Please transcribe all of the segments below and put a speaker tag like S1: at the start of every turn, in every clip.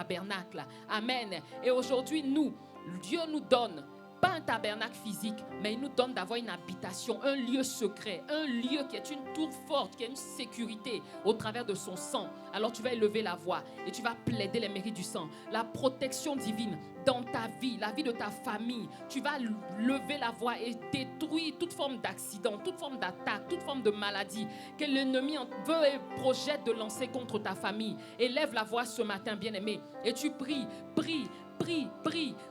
S1: tabernacle. Amen. Et aujourd'hui, Dieu nous donne pas un tabernacle physique, mais il nous donne d'avoir une habitation, un lieu secret, un lieu qui est une tour forte, qui a une sécurité au travers de son sang. Alors tu vas élever la voix et tu vas plaider les mérites du sang, la protection divine dans ta vie, la vie de ta famille. Tu vas lever la voix et détruire toute forme d'accident, toute forme d'attaque, toute forme de maladie que l'ennemi veut et projette de lancer contre ta famille. Élève la voix ce matin, bien-aimé, et tu pries, prie.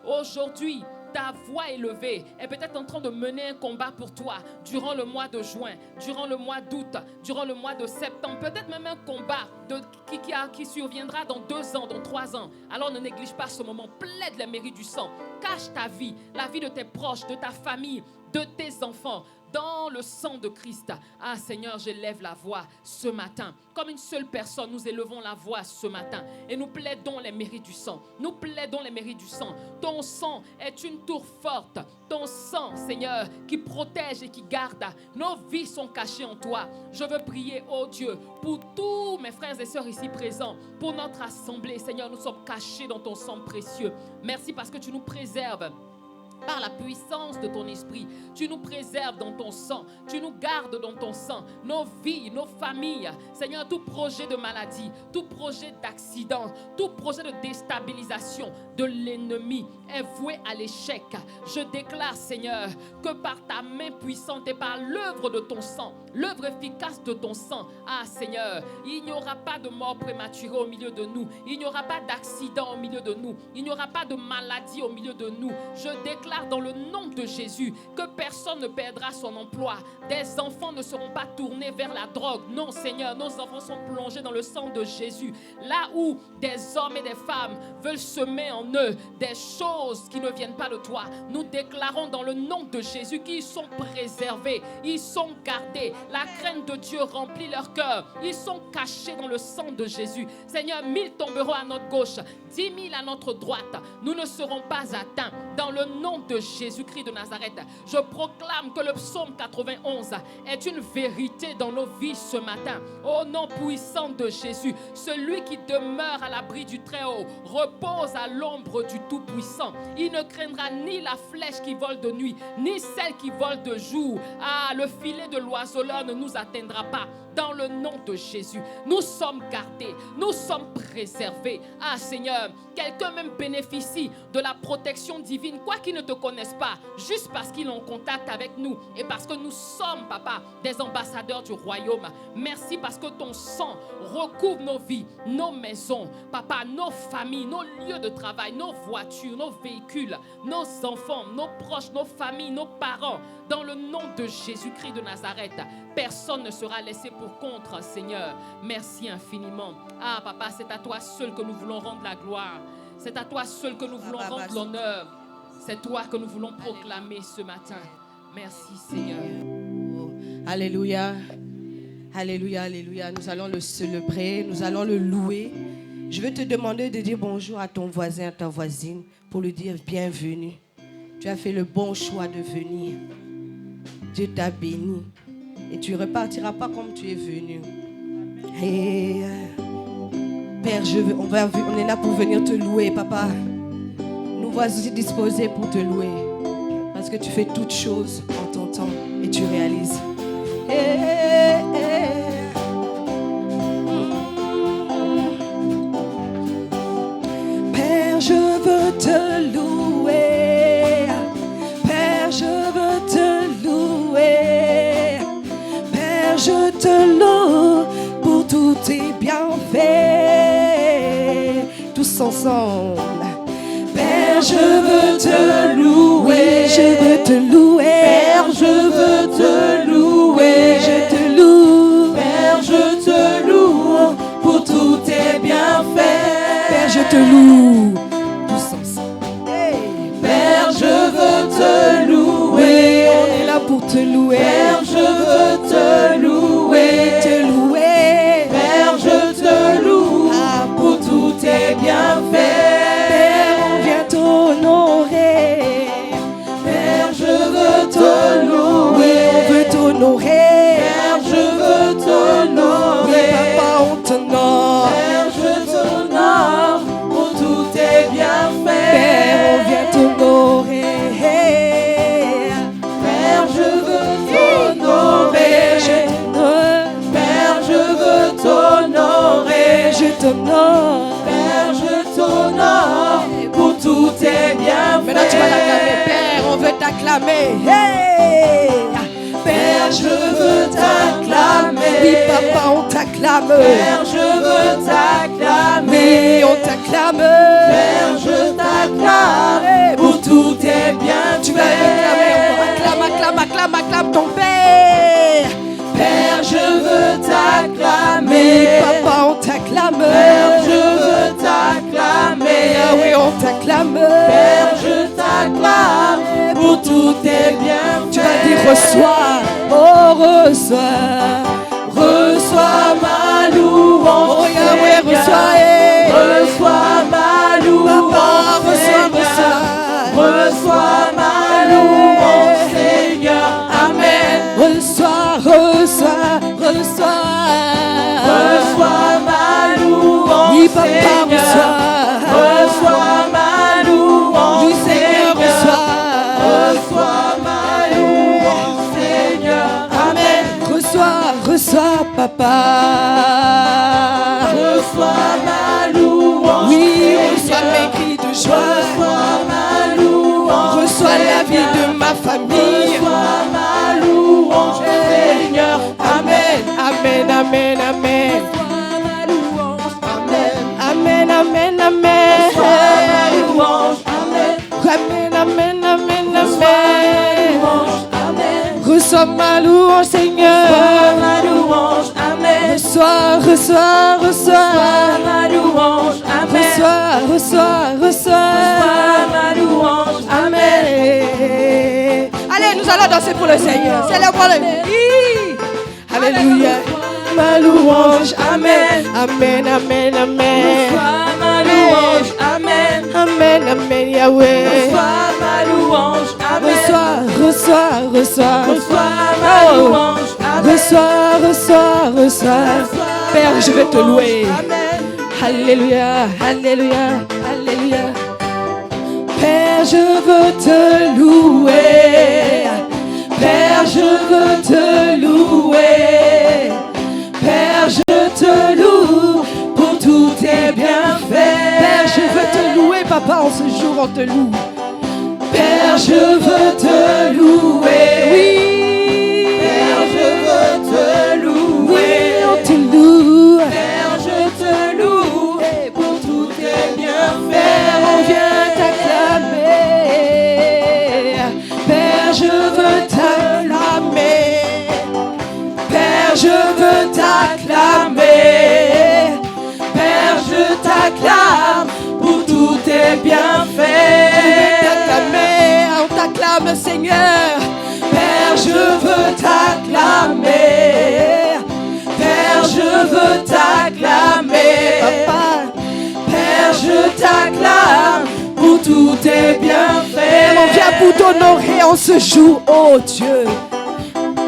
S1: Aujourd'hui, ta voix élevée est peut-être en train de mener un combat pour toi durant le mois de juin, durant le mois d'août, durant le mois de septembre, peut-être même un combat qui surviendra dans 2 ans, dans 3 ans. Alors ne néglige pas ce moment, plaide les mérites du sang, cache ta vie, la vie de tes proches, de ta famille, de tes enfants, dans le sang de Christ. Ah Seigneur, j'élève la voix ce matin. Comme une seule personne, nous élevons la voix ce matin et nous plaidons les mérites du sang. Nous plaidons les mérites du sang. Ton sang est une tour forte. Ton sang, Seigneur, qui protège et qui garde. Nos vies sont cachées en toi. Je veux prier, oh Dieu, pour tous mes frères et sœurs ici présents, pour notre assemblée. Seigneur, nous sommes cachés dans ton sang précieux. Merci parce que tu nous préserves. Par la puissance de ton esprit, tu nous préserves dans ton sang, tu nous gardes dans ton sang, nos vies, nos familles. Seigneur, tout projet de maladie, tout projet d'accident, tout projet de déstabilisation de l'ennemi est voué à l'échec. Je déclare, Seigneur, que par ta main puissante et par l'œuvre de ton sang, l'œuvre efficace de ton sang, ah Seigneur, il n'y aura pas de mort prématurée au milieu de nous, il n'y aura pas d'accident au milieu de nous, il n'y aura pas de maladie au milieu de nous. Je déclare dans le nom de Jésus que personne ne perdra son emploi. Des enfants ne seront pas tournés vers la drogue. Non, Seigneur, nos enfants sont plongés dans le sang de Jésus. Là où des hommes et des femmes veulent semer en eux des choses qui ne viennent pas de toi, nous déclarons dans le nom de Jésus qu'ils sont préservés, ils sont gardés. La crainte de Dieu remplit leur cœur. Ils sont cachés dans le sang de Jésus. Seigneur, 1000 tomberont à notre gauche, 10 000 à notre droite. Nous ne serons pas atteints. Dans le nom de Jésus-Christ de Nazareth, je proclame que le psaume 91 est une vérité dans nos vies ce matin. Au nom puissant de Jésus, celui qui demeure à l'abri du Très-Haut repose à l'ombre du Tout-Puissant. Il ne craindra ni la flèche qui vole de nuit, ni celle qui vole de jour. Ah, le filet de l'oiseleur ne nous atteindra pas. Dans le nom de Jésus, nous sommes gardés, nous sommes préservés. Ah Seigneur, quelqu'un même bénéficie de la protection divine, quoi qu'il ne te connaisse pas, juste parce qu'il est en contact avec nous et parce que nous sommes, Papa, des ambassadeurs du royaume. Merci parce que ton sang recouvre nos vies, nos maisons, Papa, nos familles, nos lieux de travail, nos voitures, nos véhicules, nos enfants, nos proches, nos familles, nos parents. Dans le nom de Jésus-Christ de Nazareth, personne ne sera laissé pour contre, Seigneur. Merci infiniment. Ah, Papa, c'est à toi seul que nous voulons rendre la gloire. C'est à toi seul que nous voulons rendre l'honneur. C'est toi que nous voulons proclamer ce matin. Merci, Seigneur.
S2: Alléluia. Alléluia, alléluia. Nous allons le célébrer, nous allons le louer. Je vais te demander de dire bonjour à ton voisin, à ta voisine, pour lui dire bienvenue. Tu as fait le bon choix de venir. Dieu t'a béni. Et tu ne repartiras pas comme tu es venu. Et Père, on est là pour venir te louer, Papa. Nous voici disposés pour te louer. Parce que tu fais toutes choses en ton temps et tu réalises. Père, je veux te louer. Père, je veux te louer. Père, je te loue pour tous tes bienfaits. Tous ensemble. Père, je veux te louer. Je veux te louer. Père, je veux te louer. Je te loue. Père, je te loue pour tous tes bienfaits. Père, je te loue. Tous ensemble. Père, je veux te louer. On est là pour te louer. Père, je veux te louer. Te louer. Père, je te loue pour tous tes bienfaits. Père, je veux t'honorer. Papa, on t'honore. Père, je t'honore pour t'honore.
S3: Père, je t'honore pour tous tes bienfaits.
S2: Maintenant tu vas l'acclamer. Père, on veut t'acclamer. Hey!
S3: Père, je veux t'acclamer.
S2: Oui, papa, on t'acclame.
S3: Père, je veux t'acclamer.
S2: Oui, on t'acclame.
S3: Père, je t'acclame pour tous tes bienfaits.
S2: Tu vas réclamer encore. Acclame ton Père.
S3: Père, je veux t'acclamer.
S2: Oui, papa, on t'acclame.
S3: Père, je veux t'acclamer.
S2: Ah oui, on t'acclame.
S3: Père, je t'acclame pour tous tes bienfaits.
S2: Tu vas dire reçois, oh reçois.
S3: Reçois ma louange.
S2: Oh Yahweh, reçois.
S3: Reçois ma louange.
S2: Papa, reçois.
S3: Reçois ma louange, Seigneur. Amen.
S2: Reçois.
S3: Reçois ma louange,
S2: Oui, papa,
S3: Seigneur. Reçois ma louange,
S2: Oui, Seigneur,
S3: Seigneur. Reçois ma louange, Seigneur. Amen.
S2: Reçois, papa.
S3: Reçois ma louange.
S2: Oui,
S3: Seigneur.
S2: reçois mes cris de joie.
S3: Reçois ma louange.
S2: Reçois la vie de ma famille.
S3: Reçois ma louange, Seigneur. Amen.
S2: Amen, amen, amen.
S3: Amen.
S2: Amen, amen, amen.
S3: Reçois ma louange. Amen.
S2: Amen, amen, amen,
S3: Reçois
S2: amen.
S3: ma louange. Amen.
S2: Reçois ma louange, Seigneur.
S3: Reçois ma louange. Amen.
S2: Reçois.
S3: Reçois ma louange. Amen.
S2: Reçois.
S3: Reçois ma louange.
S2: Amen. Allez, nous allons danser pour le Seigneur. C'est le pour le. Alléluia. Ma louange. Amen. Amen, amen, amen.
S3: Reçois ma louange. Amen.
S2: Amen, amen, Yahweh.
S3: Reçois ma louange. Amen.
S2: Reçois.
S3: Reçois ma louange. Amen.
S2: Reçois. Père, je vais te louer.
S3: Amen.
S2: Alléluia, alléluia, alléluia. Père, je veux te louer. Père, je veux te louer. Père, je te loue pour tous tes bienfaits. Père, je veux te louer, papa, en ce jour, on te loue. Père, je veux te louer. Oui.
S3: Père, je veux te louer.
S2: Oui, on te loue.
S3: Père, je te loue pour tous tes bienfaits.
S2: Père, on vient t'acclamer. Père, je veux t'acclamer. Père, je veux t'acclamer. Père, je t'acclame pour tous tes bienfaits. Je veux t'acclamer, on t'acclame, Seigneur. Père, je veux t'acclamer. Père, je veux t'acclamer. Papa, Père, je t'acclame pour tous tes bienfaits. On vient pour t'honorer en ce jour, oh Dieu.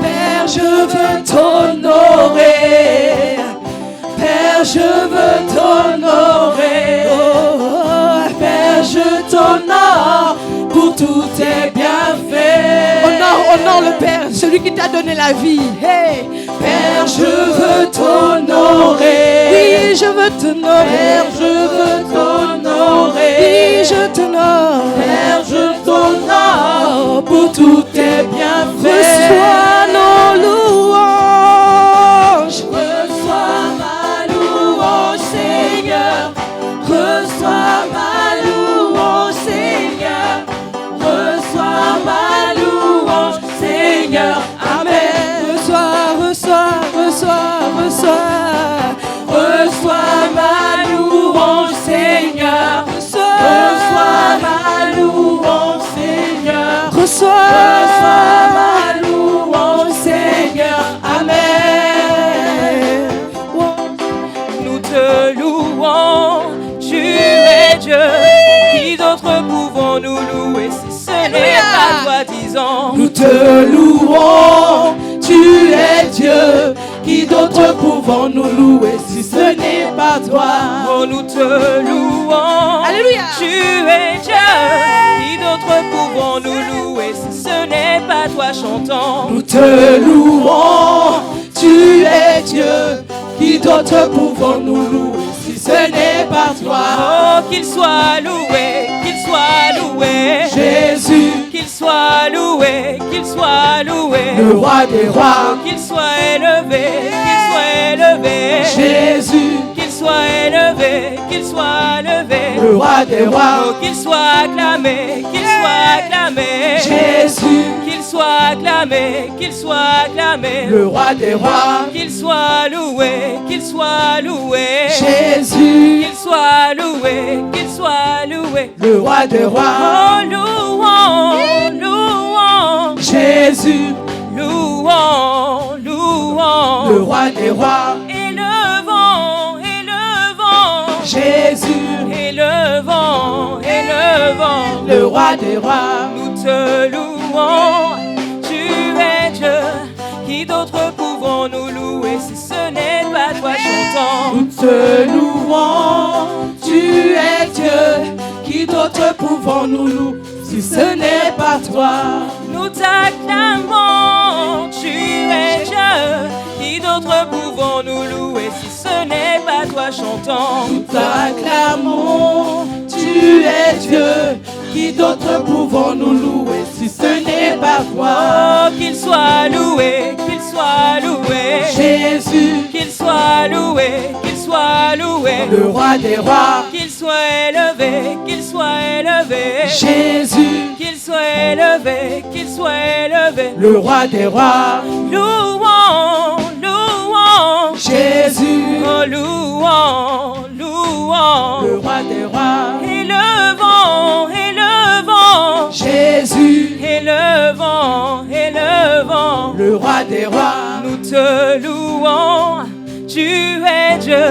S2: Père, je veux t'honorer. Père, je veux t'honorer. Oh, Père, je t'honore pour tous tes bienfaits. Honore le Père, celui qui t'a donné la vie. Hey. Père, je veux t'honorer. Oui, je veux t'honorer.
S3: Père, je veux t'honorer.
S2: Oui, je t'honore.
S3: Père, je t'honore pour tous tes bienfaits.
S2: Reçois nos louanges.
S3: Reçois ma louange, Seigneur. Reçois ma louange, Seigneur. Reçois ma louange, Seigneur. Amen.
S2: Reçois.
S3: Reçois ma louange, Seigneur. Reçois ma louange, Seigneur.
S2: Reçois.
S3: Reçois ma louange, Seigneur. Amen. Nous te louons, tu es Dieu. Qui d'autre pouvons-nous louer si ce n'est pas toi, disons.
S2: Nous te louons, tu es Dieu. Qui d'autre pouvons-nous louer si ce n'est pas toi?
S3: Oh, nous te louons.
S2: Alléluia.
S3: Tu es Dieu. Qui d'autre pouvons-nous louer si ce n'est pas toi, chantons.
S2: Nous te louons, tu es Dieu. Qui d'autre pouvons-nous louer si ce n'est pas toi.
S3: Oh, qu'il soit loué, qu'il soit loué.
S2: Jésus,
S3: Qu'il soit loué, qu'il soit loué.
S2: le roi des rois.
S3: Qu'il soit élevé, qu'il soit élevé.
S2: Jésus,
S3: Qu'il soit élevé, qu'il soit élevé.
S2: le roi des
S3: Oh,
S2: rois.
S3: qu'il soit acclamé, qu'il soit acclamé.
S2: Jésus,
S3: Qu'il soit acclamé, qu'il soit acclamé.
S2: le roi des rois.
S3: Qu'il soit loué, qu'il soit loué.
S2: Jésus,
S3: Qu'il soit loué, qu'il soit loué.
S2: le roi des rois.
S3: Oh, louons, louons.
S2: Jésus,
S3: Louons, louons.
S2: le roi des rois.
S3: Élevons, élevons.
S2: Jésus,
S3: Élevons, élevons.
S2: le roi des rois.
S3: Nous te louons. Tu es Dieu. Qui d'autre pouvons-nous louer si ce n'est pas toi? Chantons.
S2: Nous te louons, tu es Dieu. Qui d'autre pouvons-nous louer si ce n'est pas toi?
S3: Nous t'acclamons, tu es Dieu. Qui d'autre pouvons-nous louer si ce n'est pas toi? Chantons.
S2: Nous t'acclamons, tu es Dieu. Qui d'autre pouvons-nous louer si ce n'est pas toi?
S3: Oh, qu'il soit loué, qu'il soit loué.
S2: Jésus,
S3: Qu'il soit loué, qu'il soit loué.
S2: le roi des rois.
S3: Qu'il soit élevé, qu'il soit élevé.
S2: Jésus,
S3: Qu'il soit élevé, qu'il soit élevé.
S2: le roi des rois.
S3: Louons, louons.
S2: Jésus,
S3: Oh, louons, louons.
S2: le roi des rois.
S3: Élevons, élevons.
S2: Jésus,
S3: Élevons, élevons.
S2: le roi des rois.
S3: Nous te louons, tu es Dieu.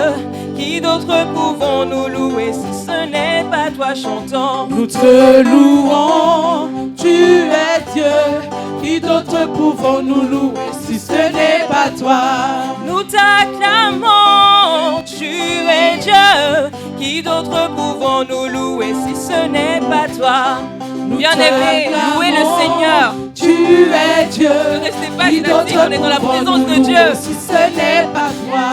S3: Qui d'autre pouvons-nous louer si ce n'est pas toi? Chantons.
S2: Nous te louons, tu es Dieu. Qui d'autre pouvons-nous louer si ce n'est pas toi?
S3: Nous t'acclamons, tu es Dieu. Qui d'autre pouvons-nous louer si ce n'est pas toi?
S2: Nous
S3: Bien-aimés,
S2: t'acclamons,
S3: louez le Seigneur.
S2: Tu es Dieu.
S3: Ne restez pas
S2: Qui
S3: statique,
S2: d'autre
S3: on est dans la présence
S2: pouvons-nous
S3: de Dieu.
S2: louer si ce n'est pas toi?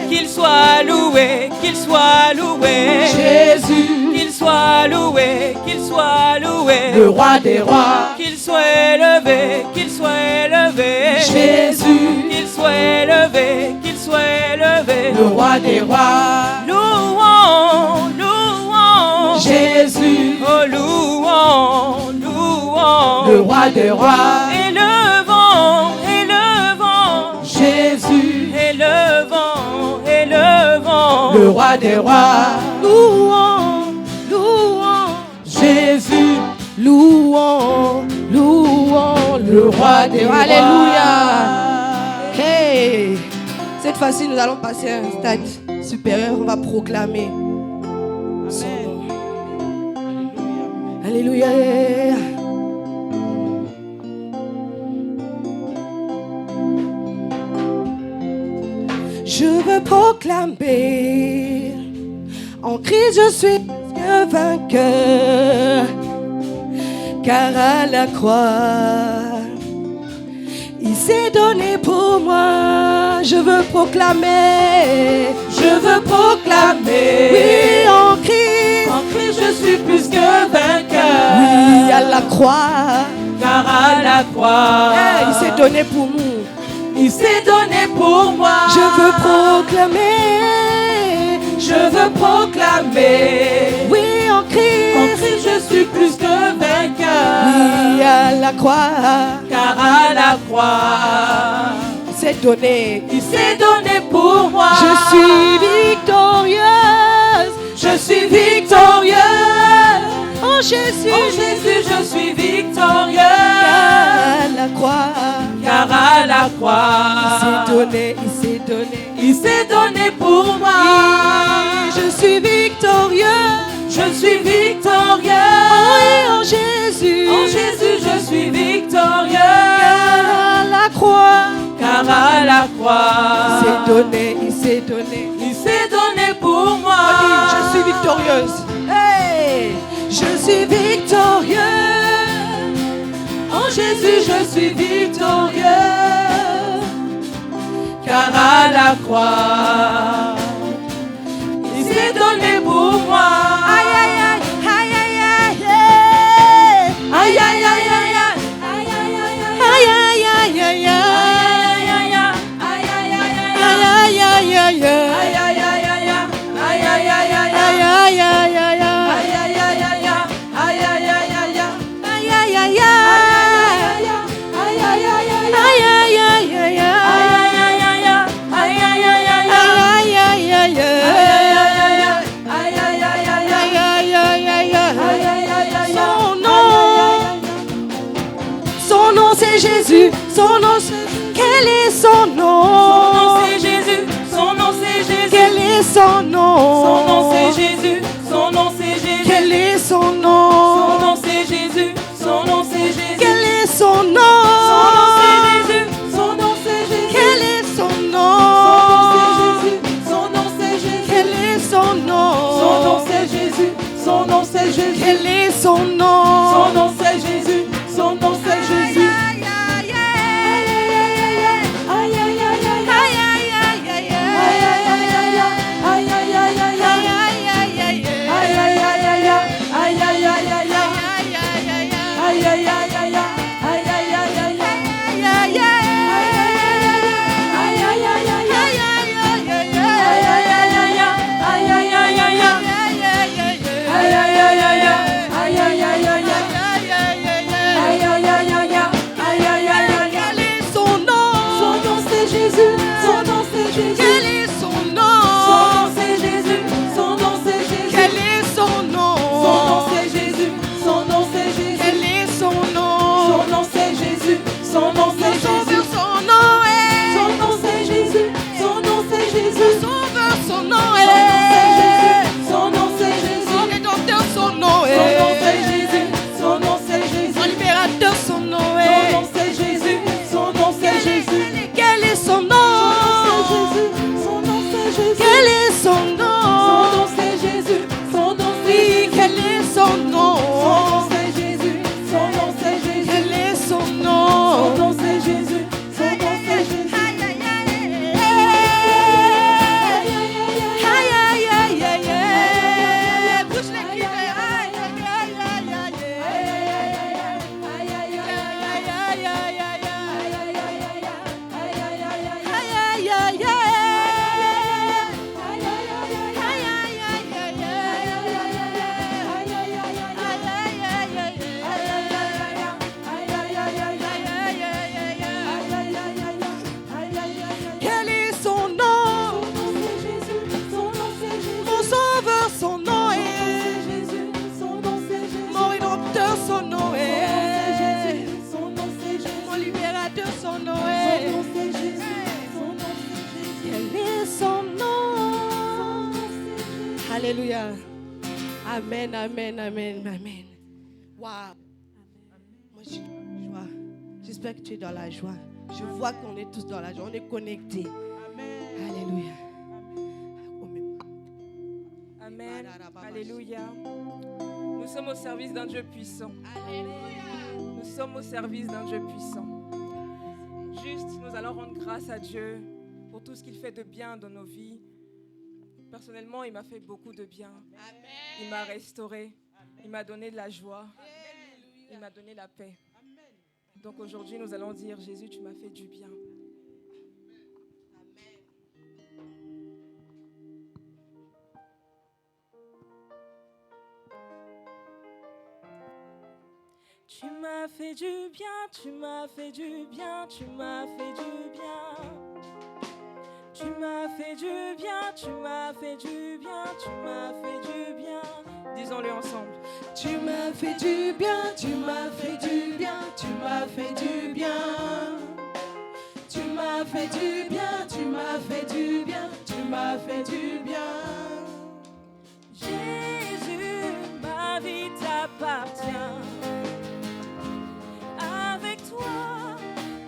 S3: Qu'il soit loué, qu'il soit loué.
S2: Jésus,
S3: Qu'il soit loué, qu'il soit loué.
S2: le roi des rois.
S3: Qu'il soit élevé, qu'il soit élevé.
S2: Jésus,
S3: Qu'il soit élevé, qu'il soit élevé.
S2: le roi des rois.
S3: Louons, louons.
S2: Jésus,
S3: Oh, louons, louons.
S2: le roi des rois.
S3: Élevons, élevons.
S2: Jésus,
S3: Élevons, élevons.
S2: le roi des rois.
S3: Louons, louons.
S2: Jésus,
S4: Louons, louons
S2: le roi des rois.
S4: Alléluia. Hey, cette fois-ci, nous allons passer à un stade supérieur. On va proclamer son nom. Alléluia. Je veux proclamer, en Christ je suis vainqueur, car à la croix, il s'est donné pour moi. Je veux proclamer, oui, en Christ
S2: je suis plus que vainqueur.
S4: oui, à la croix,
S2: Car à la croix,
S4: il s'est donné pour nous.
S2: il s'est donné pour moi.
S4: Je veux proclamer, oui, en Christ,
S2: je suis plus que vainqueur.
S4: oui, à la croix,
S2: Car à la croix,
S4: il s'est donné.
S2: il s'est donné pour moi.
S4: Je suis victorieuse
S2: Je suis victorieuse.
S4: en Jésus.
S2: En Jésus, je suis victorieuse.
S4: À la croix,
S2: Car à la
S4: il
S2: croix,
S4: s'est donné, il s'est donné.
S2: il s'est donné pour moi.
S4: Je suis victorieuse
S2: Je suis victorieuse.
S4: en Jésus.
S2: En Jésus, je suis victorieuse.
S4: À la croix,
S2: Car à la
S4: il
S2: croix,
S4: s'est donné, il s'est donné.
S2: il s'est donné pour moi.
S4: On dit, je suis victorieuse. Hey, je suis victorieuse.
S2: En Jésus, je suis victorieuse. Car à la croix, il s'est
S3: donné pour moi.
S2: Aïe, aïe, aïe, aïe, aïe, aïe, aïe, aïe, aïe, aïe, aïe, aïe, aïe, aïe, Son nom c'est Jésus, son nom c'est... Quel est son nom?
S3: Son nom c'est Jésus, son nom c'est Jésus.
S2: Quel est son nom?
S3: Son nom c'est Jésus, son nom c'est Jésus.
S2: Quel est son nom?
S3: Son nom c'est Jésus, son nom c'est Jésus.
S2: Quel est son nom?
S3: Son nom c'est Jésus, son nom c'est Jésus.
S2: Quel est son nom?
S3: Son nom c'est Jésus,
S2: Quel est son nom?
S3: son nom c'est Jésus. Son nom c'est Jésus,
S2: Quel est son nom?
S3: son nom c'est Jésus. Son nom c'est Jésus.
S2: Alléluia. Amen, amen, amen, amen. Waouh. Moi, je suis joie. J'espère que tu es dans la joie. Je vois qu'on est tous dans la joie. On est connectés. Alléluia.
S3: Amen. Alléluia. Nous sommes au service d'un Dieu puissant. Nous sommes au service d'un Dieu puissant. Juste, nous allons rendre grâce à Dieu pour tout ce qu'il fait de bien dans nos vies. Personnellement, il m'a fait beaucoup de bien. Il m'a restauré. Il m'a donné de la joie. Il m'a donné la paix. Donc aujourd'hui, nous allons dire, Jésus, tu m'as fait du bien. Tu m'as fait du bien, tu m'as fait du bien, tu m'as fait du bien. Tu m'as fait du bien, tu m'as fait du bien, tu m'as fait du bien. Disons-le ensemble.
S2: Tu m'as fait du bien, tu m'as fait du bien, tu m'as fait du bien. Tu m'as fait du bien, tu m'as fait du bien, tu m'as fait du bien.
S3: Jésus, ma vie t'appartient. Avec toi,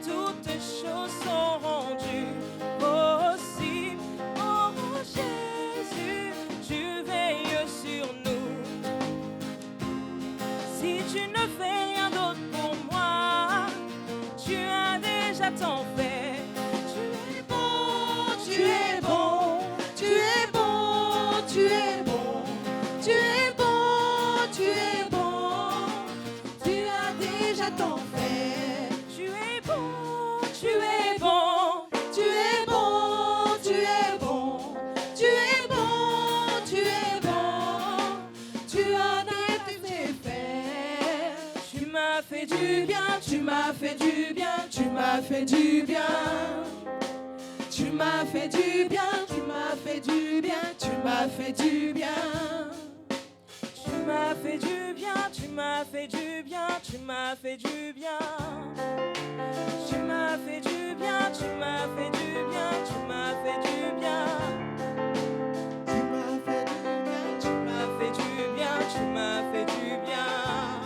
S3: toutes choses sont rendues possibles. Oh Jésus, tu veilles sur nous. Si tu ne fais rien d'autre pour moi, tu as déjà tant fait. Tu es bon, tu es bon,
S2: Tu es bon, tu es bon, tu es bon.
S4: fait du bien. Tu m'as fait du bien, tu m'as fait du bien, tu m'as fait du bien.
S3: Tu m'as fait du bien, tu m'as fait du bien, tu m'as fait du bien. Tu m'as fait du bien, tu m'as fait du bien, tu m'as fait du bien.
S4: Tu m'as fait du bien,
S3: Tu m'as fait du bien, tu m'as fait du bien.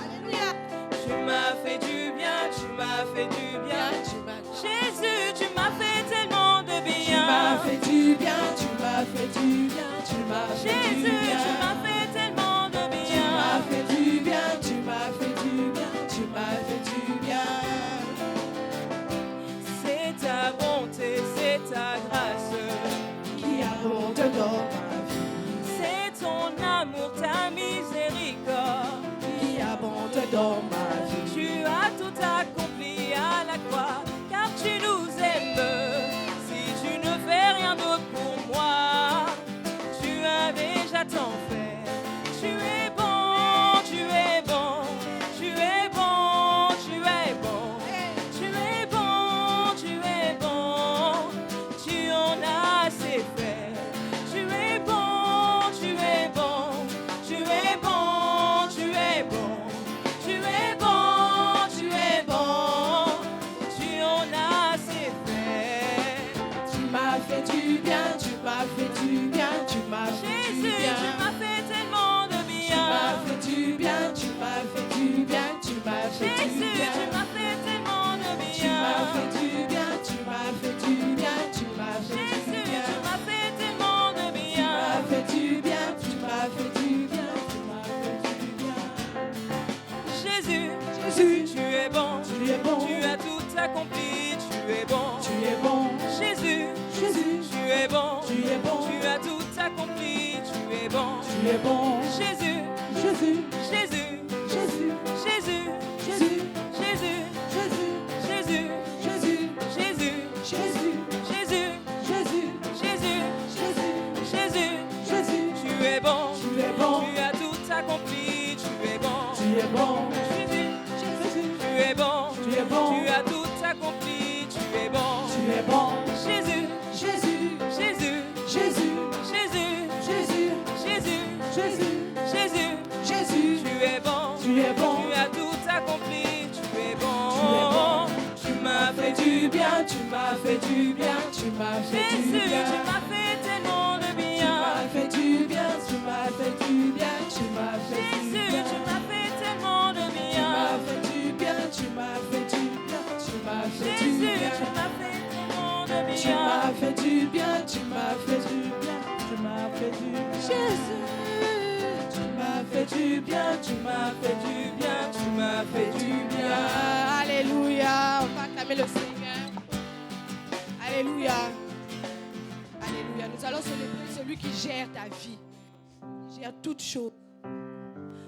S4: Alléluia.
S3: Tu m'as fait du bien, tu m'as fait du bien.
S4: Tu m'as
S3: Jésus, tu m'as fait tellement de bien.
S4: fait du bien, tu m'as fait du bien, tu m'as fait du
S3: Jésus,
S4: bien.
S3: tu m'as fait tellement de
S4: Tu m'as
S3: bien.
S4: fait du bien, tu m'as fait du bien, tu m'as fait du bien.
S3: C'est ta bonté, c'est ta grâce.
S4: Qui abonde dans ma vie,
S3: C'est ton amour, ta miséricorde.
S4: qui abonde dans ma vie.
S3: Tu as tout accompli à la croix, car tu nous aimes. Si tu ne fais rien d'autre pour moi, tu as déjà tant fait. Tu es bon, tu es bon, tu es bon, tu es bon. Tu es bon, tu es bon, tu en as assez fait. Tu es bon, tu es bon, tu es bon, tu es bon. Tu es bon, tu es bon, tu en as assez fait.
S4: Tu m'as fait du bien, tu m'as fait du bien, tu m'as fait du
S3: Jésus,
S4: bien.
S3: tu m'as fait tellement de
S4: Tu m'as
S3: bien.
S4: fait du bien, tu m'as fait du bien, tu m'as fait du
S3: Jésus,
S4: bien.
S3: tu m'as fait tellement de
S4: Tu m'as
S3: bien.
S4: fait du bien, tu m'as fait du bien, tu m'as fait du
S3: Jésus,
S4: bien.
S3: tu m'as fait tellement de
S4: Tu
S3: bien.
S4: m'as fait du bien, tu m'as fait du bien, tu m'as fait du bien.
S3: Jésus,
S4: Jésus,
S3: tu es bon,
S4: tu es bon,
S3: tu as tout accompli, tu es bon.
S4: tu es bon.
S3: Jésus,
S4: Jésus,
S3: tu es bon,
S4: tu es bon,
S3: tu as tout accompli, tu es bon.
S4: tu es bon.
S3: Jésus,
S4: Jésus,
S3: Jésus,
S4: Jésus,
S3: Jésus,
S4: Jésus,
S3: Jésus,
S4: Jésus,
S3: Jésus,
S4: Jésus,
S3: Jésus,
S4: Jésus,
S3: Jésus,
S4: Jésus,
S3: Jésus,
S4: Jésus,
S3: Jésus,
S4: Jésus,
S3: tu es bon,
S4: tu es bon,
S3: tu as tout accompli, tu es bon.
S4: tu es bon.
S3: Jésus,
S4: Jésus,
S3: tu es bon,
S4: tu es bon,
S3: tu as tout accompli, tu es bon.
S4: tu es bon.
S3: Jésus,
S4: Jésus,
S3: Jésus,
S4: Jésus,
S3: Jésus,
S4: Jésus,
S3: Jésus,
S4: Jésus,
S3: Jésus,
S4: Jésus,
S3: tu es bon,
S4: tu es bon.
S3: tu as tout accompli, tu es bon.
S4: bon.
S3: Tu m'as fait
S4: Du bien, tu m'as fait du bien, tu m'as fait du
S3: Jésus,
S4: bien.
S3: tu m'as fait tellement de
S4: Tu
S3: bien.
S4: m'as fait du bien, tu m'as fait du bien, tu m'as fait du
S3: Jésus,
S4: bien.
S3: tu m'as fait tellement de
S4: Tu
S3: bien.
S4: m'as fait du bien, tu m'as fait du bien, tu m'as fait du
S3: Jésus,
S4: bien.
S3: tu m'as fait tellement de
S4: Tu
S3: bien.
S4: m'as fait du bien, tu m'as fait du bien, tu m'as fait du bien. Jésus, tu m'as fait du bien, tu m'as fait du bien, tu m'as fait du bien. Alléluia, on va acclamer le Seigneur. Alléluia. Alléluia. Nous allons célébrer celui qui gère ta vie, qui gère toutes choses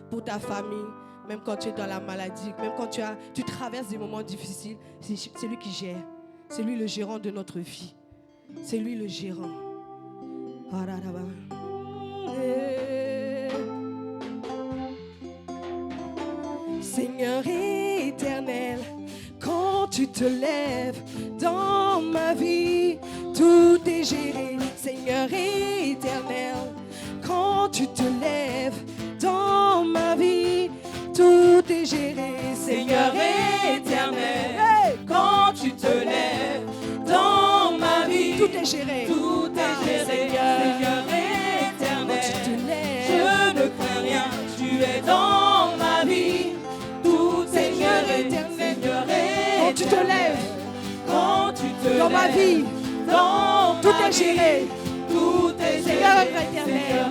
S4: pour ta famille, même quand tu es dans la maladie, même quand tu traverses des moments difficiles. C'est lui qui gère. C'est lui le gérant de notre vie. C'est lui le gérant. Seigneur éternel, quand tu te lèves dans ma vie, tout est géré. Seigneur éternel, quand tu te lèves dans ma vie, tout est géré.
S3: Seigneur éternel, quand tu te lèves dans ma vie,
S4: tout est géré.
S3: tout est géré. Seigneur éternel,
S4: Quand tu te lèves,
S3: je ne crains rien, tu es dans ma vie. Tout est
S4: Seigneur
S3: géré.
S4: éternel,
S3: Seigneur
S4: quand tu te
S3: éternel,
S4: lèves
S3: quand tu te
S4: dans ma
S3: lèves
S4: vie,
S3: dans
S4: tout
S3: ma
S4: est
S3: vie,
S4: géré.
S3: tout est
S4: Seigneur
S3: géré.
S4: éternel,
S3: Seigneur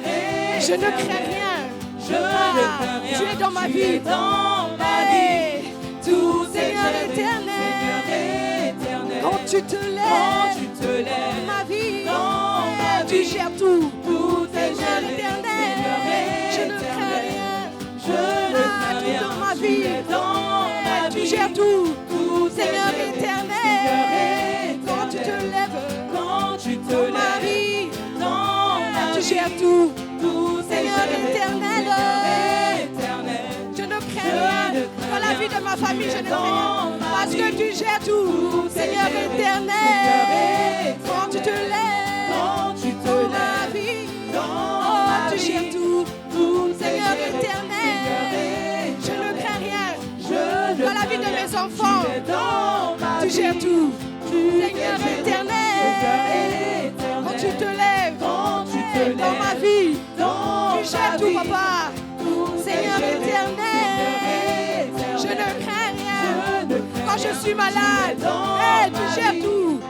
S4: je ne
S3: éternel,
S4: crains rien.
S3: Je ne crains rien.
S4: Tu es dans ma
S3: Tu
S4: vie.
S3: es dans ma
S4: Hey,
S3: vie. Tout est
S4: Seigneur
S3: géré.
S4: éternel,
S3: Seigneur éternel,
S4: quand tu te
S3: quand
S4: lèves
S3: tu te
S4: dans
S3: lèves
S4: ma vie,
S3: dans ma
S4: tu
S3: vie,
S4: gères tout.
S3: tout est
S4: Seigneur
S3: géré.
S4: éternel, je ne crains
S3: Seigneur
S4: rien.
S3: je ne crains
S4: Tu es
S3: rien.
S4: dans ma
S3: Tu
S4: vie,
S3: es dans ma
S4: tu
S3: vie.
S4: gères tout.
S3: Tout est
S4: Seigneur
S3: géré.
S4: éternel, quand tu te
S3: Seigneur
S4: lèves
S3: quand tu te
S4: dans ma
S3: lèves
S4: vie,
S3: dans ma
S4: tu
S3: vie,
S4: gères tout.
S3: tout est
S4: Seigneur
S3: géré.
S4: éternel,
S3: Seigneur éternel,
S4: je ne crains rien. Dans la vie de ma famille, je ne crains rien. Parce
S2: Parce que tu gères tout, Seigneur éternel. Quand tu te lèves dans ma vie, tu gères tout, Seigneur éternel. Je ne crains rien dans la vie de mes enfants. Tu gères tout, Seigneur éternel. Quand tu te lèves dans ma vie, tu gères tout, papa. Seigneur éternel, je ne crains rien. Quand je suis malade, tu gères tout.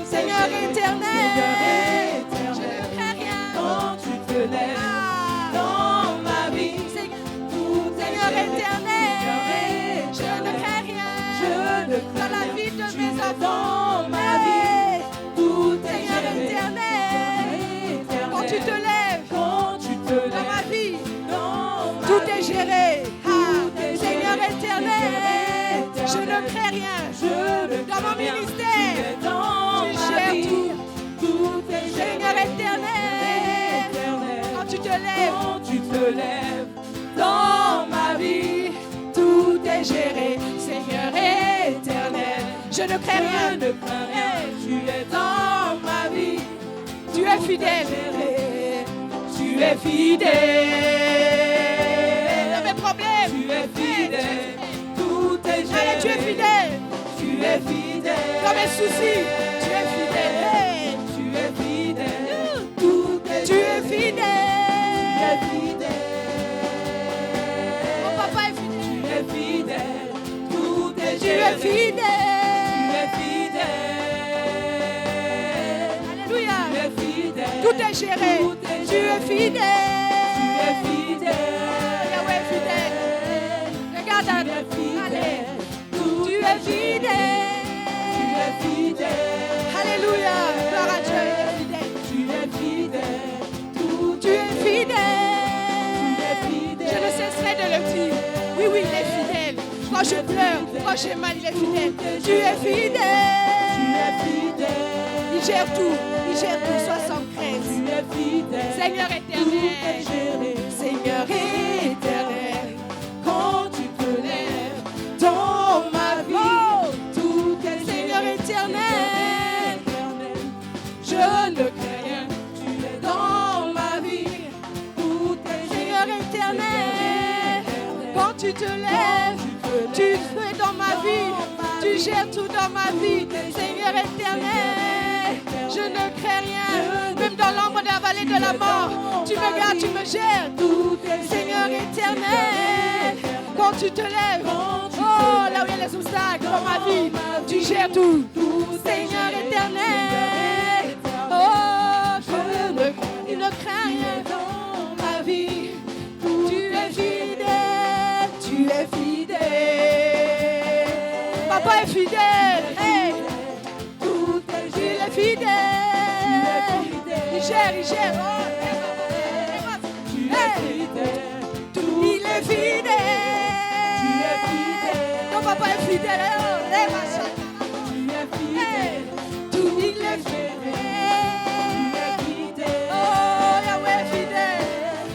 S2: Seigneur éternel, je ne crains rien.
S4: Quand tu te lèves dans ma vie,
S2: Seigneur éternel, je ne crains rien. Dans la vie de mes enfants,
S4: ma vie, tout est
S2: Seigneur
S4: géré.
S2: éternel, quand tu te lèves dans ma vie, tout est géré. Seigneur éternel, je ne crains rien. Dans mon ministère, tu gères tout. Seigneur éternel, quand tu te lèves dans ma vie, tout est géré. Seigneur éternel, je ne crains rien.
S4: Tu es dans ma vie,
S2: Tu es fidèle.
S4: tu es fidèle.
S2: Dans mes problèmes,
S4: Tu es fidèle, tout est géré.
S2: Allez, tu es fidèle.
S4: Tu es fidèle.
S2: Dans mes soucis, tu es fidèle.
S4: Tu es fidèle, tout est
S2: Tu es fidèle. Mon papa est fidèle.
S4: Tu es fidèle, tout est
S2: Tu es fidèle. Alléluia. Tout est géré. Tu es fidèle. Yahweh est fidèle. Regarde, allez. Tu es fidèle. Alléluia. Gloire à Dieu, il est fidèle. Tu es fidèle. Je ne cesserai de le dire. Oui, il est fidèle. Quand je pleure, quand j'ai mal, il est fidèle. Tu es fidèle. Il gère tout. 73. Seigneur éternel. Seigneur éternel. Quand tu te lèves dans ma vie, tout est Seigneur éternel. Je ne crains rien. Tu es dans ma vie. Seigneur éternel. Quand tu te lèves, tu fais dans ma vie. Tu gères tout dans ma vie. Seigneur éternel. Je ne crains rien. Même dans l'ombre de la vallée de la mort, tu me gardes, tu me gères. Seigneur éternel. Quand tu te lèves, là où il y a les obstacles dans ma vie, tu gères tout. Seigneur éternel. Je ne crains rien dans ma vie. Tu es fidèle, tu es fidèle. Papa est fidèle. Hey. Il est fidèle. Il gère.
S4: Tu es fidèle.
S2: Il est fidèle. Ton papa est fidèle. Il est fidèle. Oh, Yahweh est fidèle.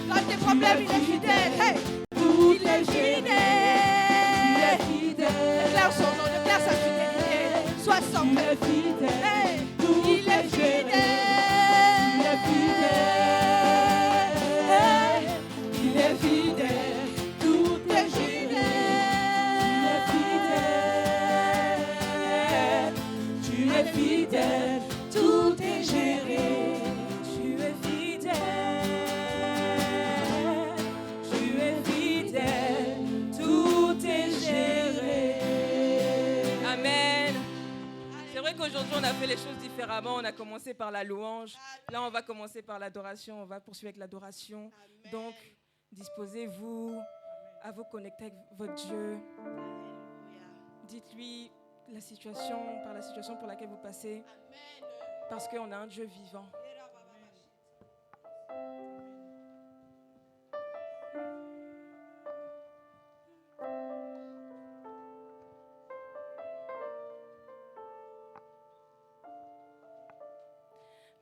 S2: Dans tes problèmes, il est fidèle. Hey. Il est fidèle. Déclare son nom, déclare sa fidélité. Sois sans crainte. Hey. Il est fidèle. Hey. Il est fidèle. Tout est fidèle.
S4: Tu es fidèle, tout est géré. Tu es fidèle, tout est géré.
S3: Amen. C'est vrai qu'aujourd'hui, on a fait les choses différemment. On a commencé par la louange. Là, on va commencer par l'adoration. On va poursuivre avec l'adoration. Donc, disposez-vous à vous connecter avec votre Dieu. Dites-lui la situation pour laquelle vous passez. Parce qu'on a un Dieu vivant.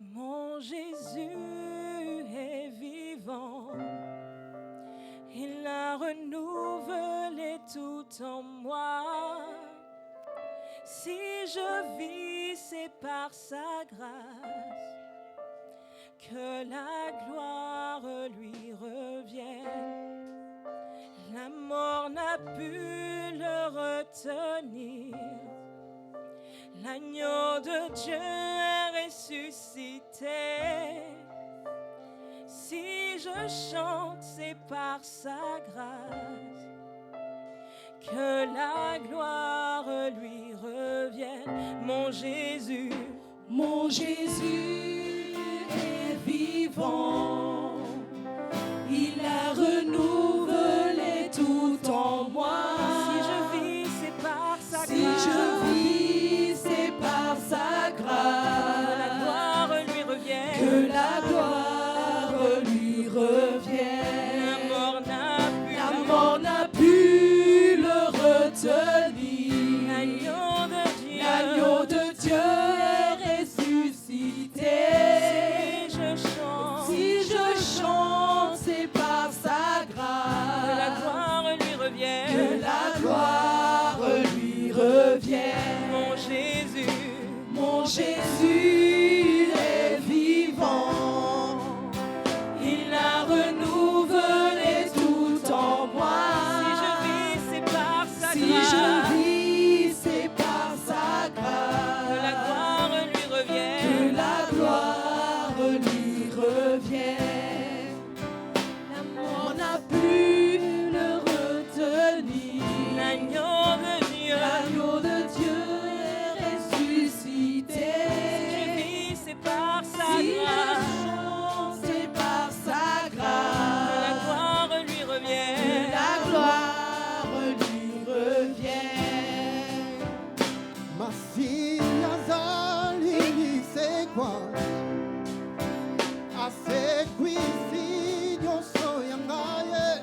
S4: Mon Jésus est vivant, il a renouvelé tout en moi.
S3: Si je vis, c'est par sa grâce que la gloire lui revienne. La mort n'a pu le retenir. L'agneau de Dieu est ressuscité. Si je chante, c'est par sa grâce que la gloire lui revienne. Mon Jésus est vivant. Il a renouvelé tout en moi. Si je vis, c'est par sa grâce. Si je vis, c'est par sa grâce. Que la gloire lui revienne. Que la gloire lui revienne. La mort n'a pu le retenir. L'agneau de Dieu est ressuscité. Si je chante, c'est par sa grâce. Que la gloire lui revienne. Que la gloire lui revienne. Mon Jésus est vivant. Il a renouvelé tout en moi. Si je vis, c'est par sa grâce. Si je vis, c'est par sa grâce. Que la gloire lui revienne. Que la gloire lui revienne. La mort n'a pu le retenir. L'agneau de Dieu est ressuscité. Si je vis, c'est par sa grâce. Si je chante, c'est par sa grâce. Que la gloire lui revienne. Que la gloire lui revienne.
S5: Masia zalini segwa asekwisi nyonso ya ngai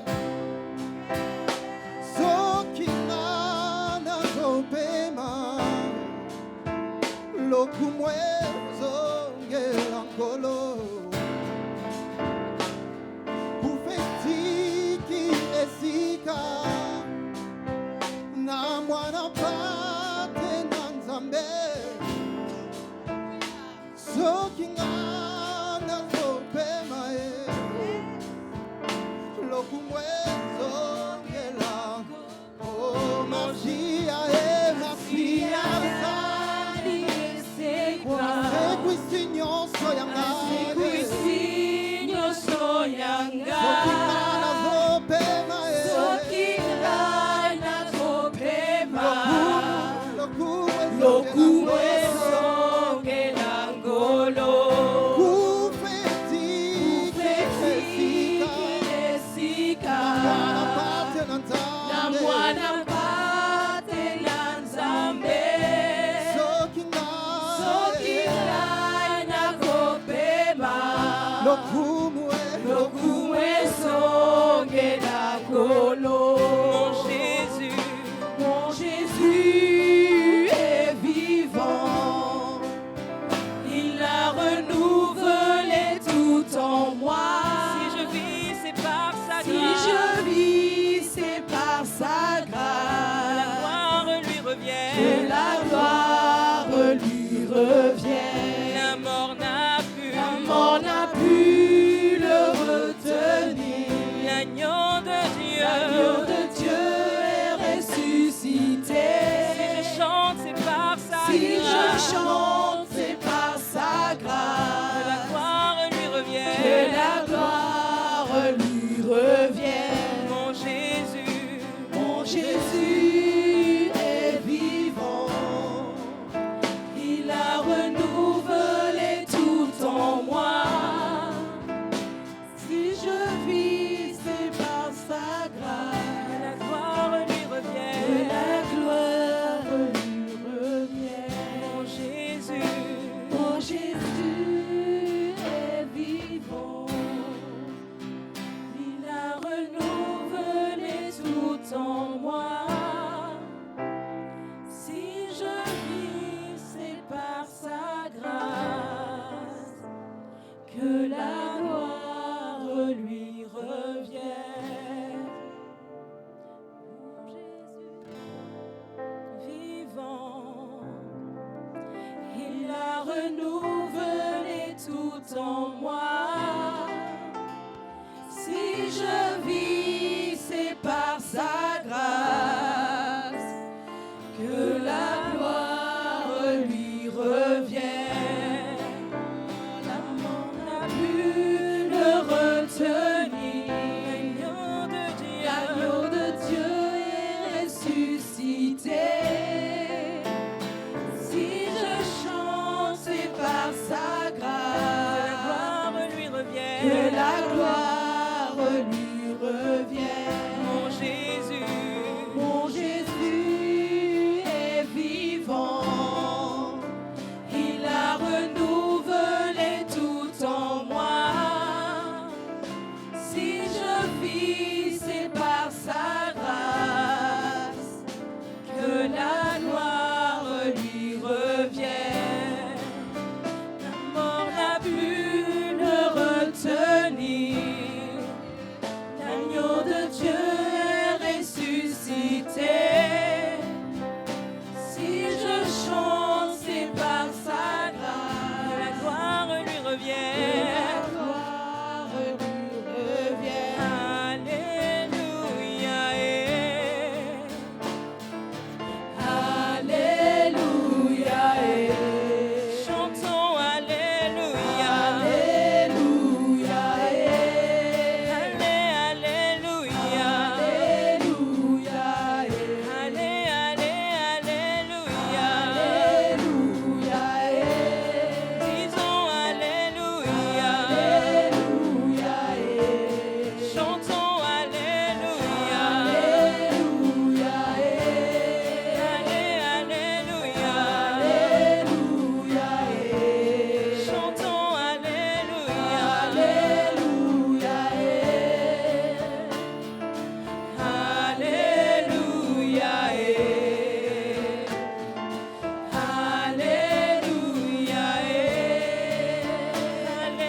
S5: soki nga nazopema lokumu ezongela nkolo kufetiki esika na mwana pate na nzambe soki nga nazopema lokumu ezongela o masia
S3: Zali esekwa.
S5: asekwisi nyonso ya ngai
S3: Asekwisi nyonso ya
S5: soki nga
S3: ngai.
S5: nazopema
S3: Soki ngai nazopema.
S5: lokumu
S3: Lokumu ezongela ngolo.
S5: kufetiki
S3: esika.
S5: mwana pate na
S3: Na
S5: nzambe
S3: mwana mpate na Nzambe.
S5: soki
S3: Soki ngai nakopema.
S5: lokumu
S3: Lokumu ezongela ngolo. Mon Jésus est vivant. Il a renouvelé tout en moi. Si je vis, c'est par sa grâce. Si je vis, c'est par sa grâce. La gloire lui revient. Que la gloire lui revient. La mort n'a pu le retenir. L'agneau de Dieu est ressuscité. Si je chante, c'est par sa grâce. Si je chante, c'est par sa grâce. Que la gloire lui revienne. Que la gloire lui revienne. Mon Jésus est vivant. Il a renouvelé tout en moi. Si je vis, c'est par sa grâce. Que la gloire lui revienne. Que la gloire lui revienne. Mon Jésus
S4: renouvelé tout en moi. Si je vis, c'est par sa grâce que la gloire lui revient. La mort n'a pu le retenir. L'agneau de Dieu est ressuscité. Si je chante, c'est par sa grâce. Que la gloire lui revient. Que la gloire lui revient. Mon Jésus est vivant. Il a renouvelé tout en moi. Si je vis, c'est par sa grâce que la gloire lui revient. La mort n'a pu le retenir. L'agneau de Dieu est ressuscité. Si je chante, c'est par sa grâce. Que la gloire lui revient. Que la gloire lui revient. Alléluia. Alléluia. Chantons Alléluia. Alléluia. Alléluia. Alléluia. Alléluia. Alléluia. Disons Alléluia. Alléluia. Chantons Alléluia. Alléluia. Alléluia. Alléluia. Chantons Alléluia. Alléluia. Alléluia.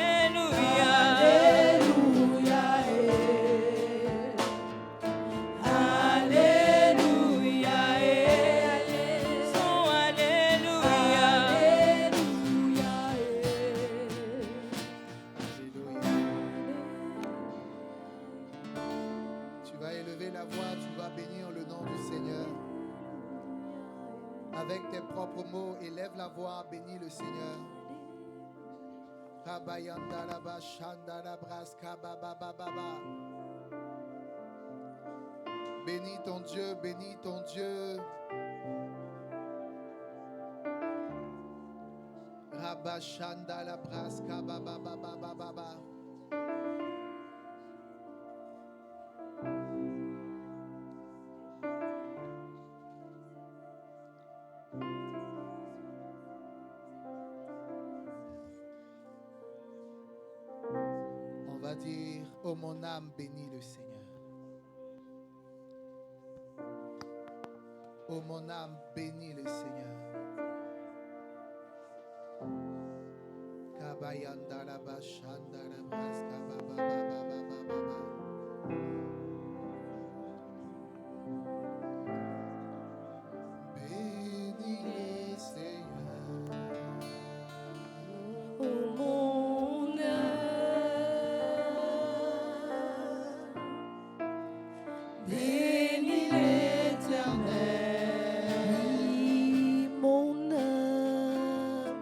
S4: Alléluia.
S5: Tu vas élever la voix, tu vas bénir le nom du Seigneur. Avec tes propres mots, élève la voix, bénis le Seigneur. Kabayandalaba, Shandalabras, Kababababa. Bénis ton Dieu, bénis ton Dieu. Rabashandalabras, Kabababababa. On va dire, oh mon âme, bénis le Seigneur. Oh mon âme, bénis le Seigneur. Kabayandalaba, Shandalabras, Kabababababa. Bénis le Seigneur.
S4: Oh mon âme, bénis l'Éternel. Oui, mon âme,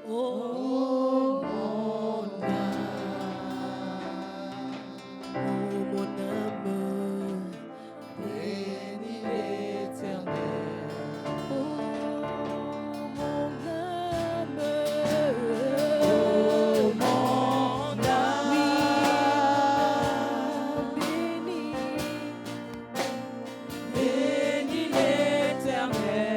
S4: oh mon âme, bénis l'Éternel. Oh mon âme, bénis l'Éternel.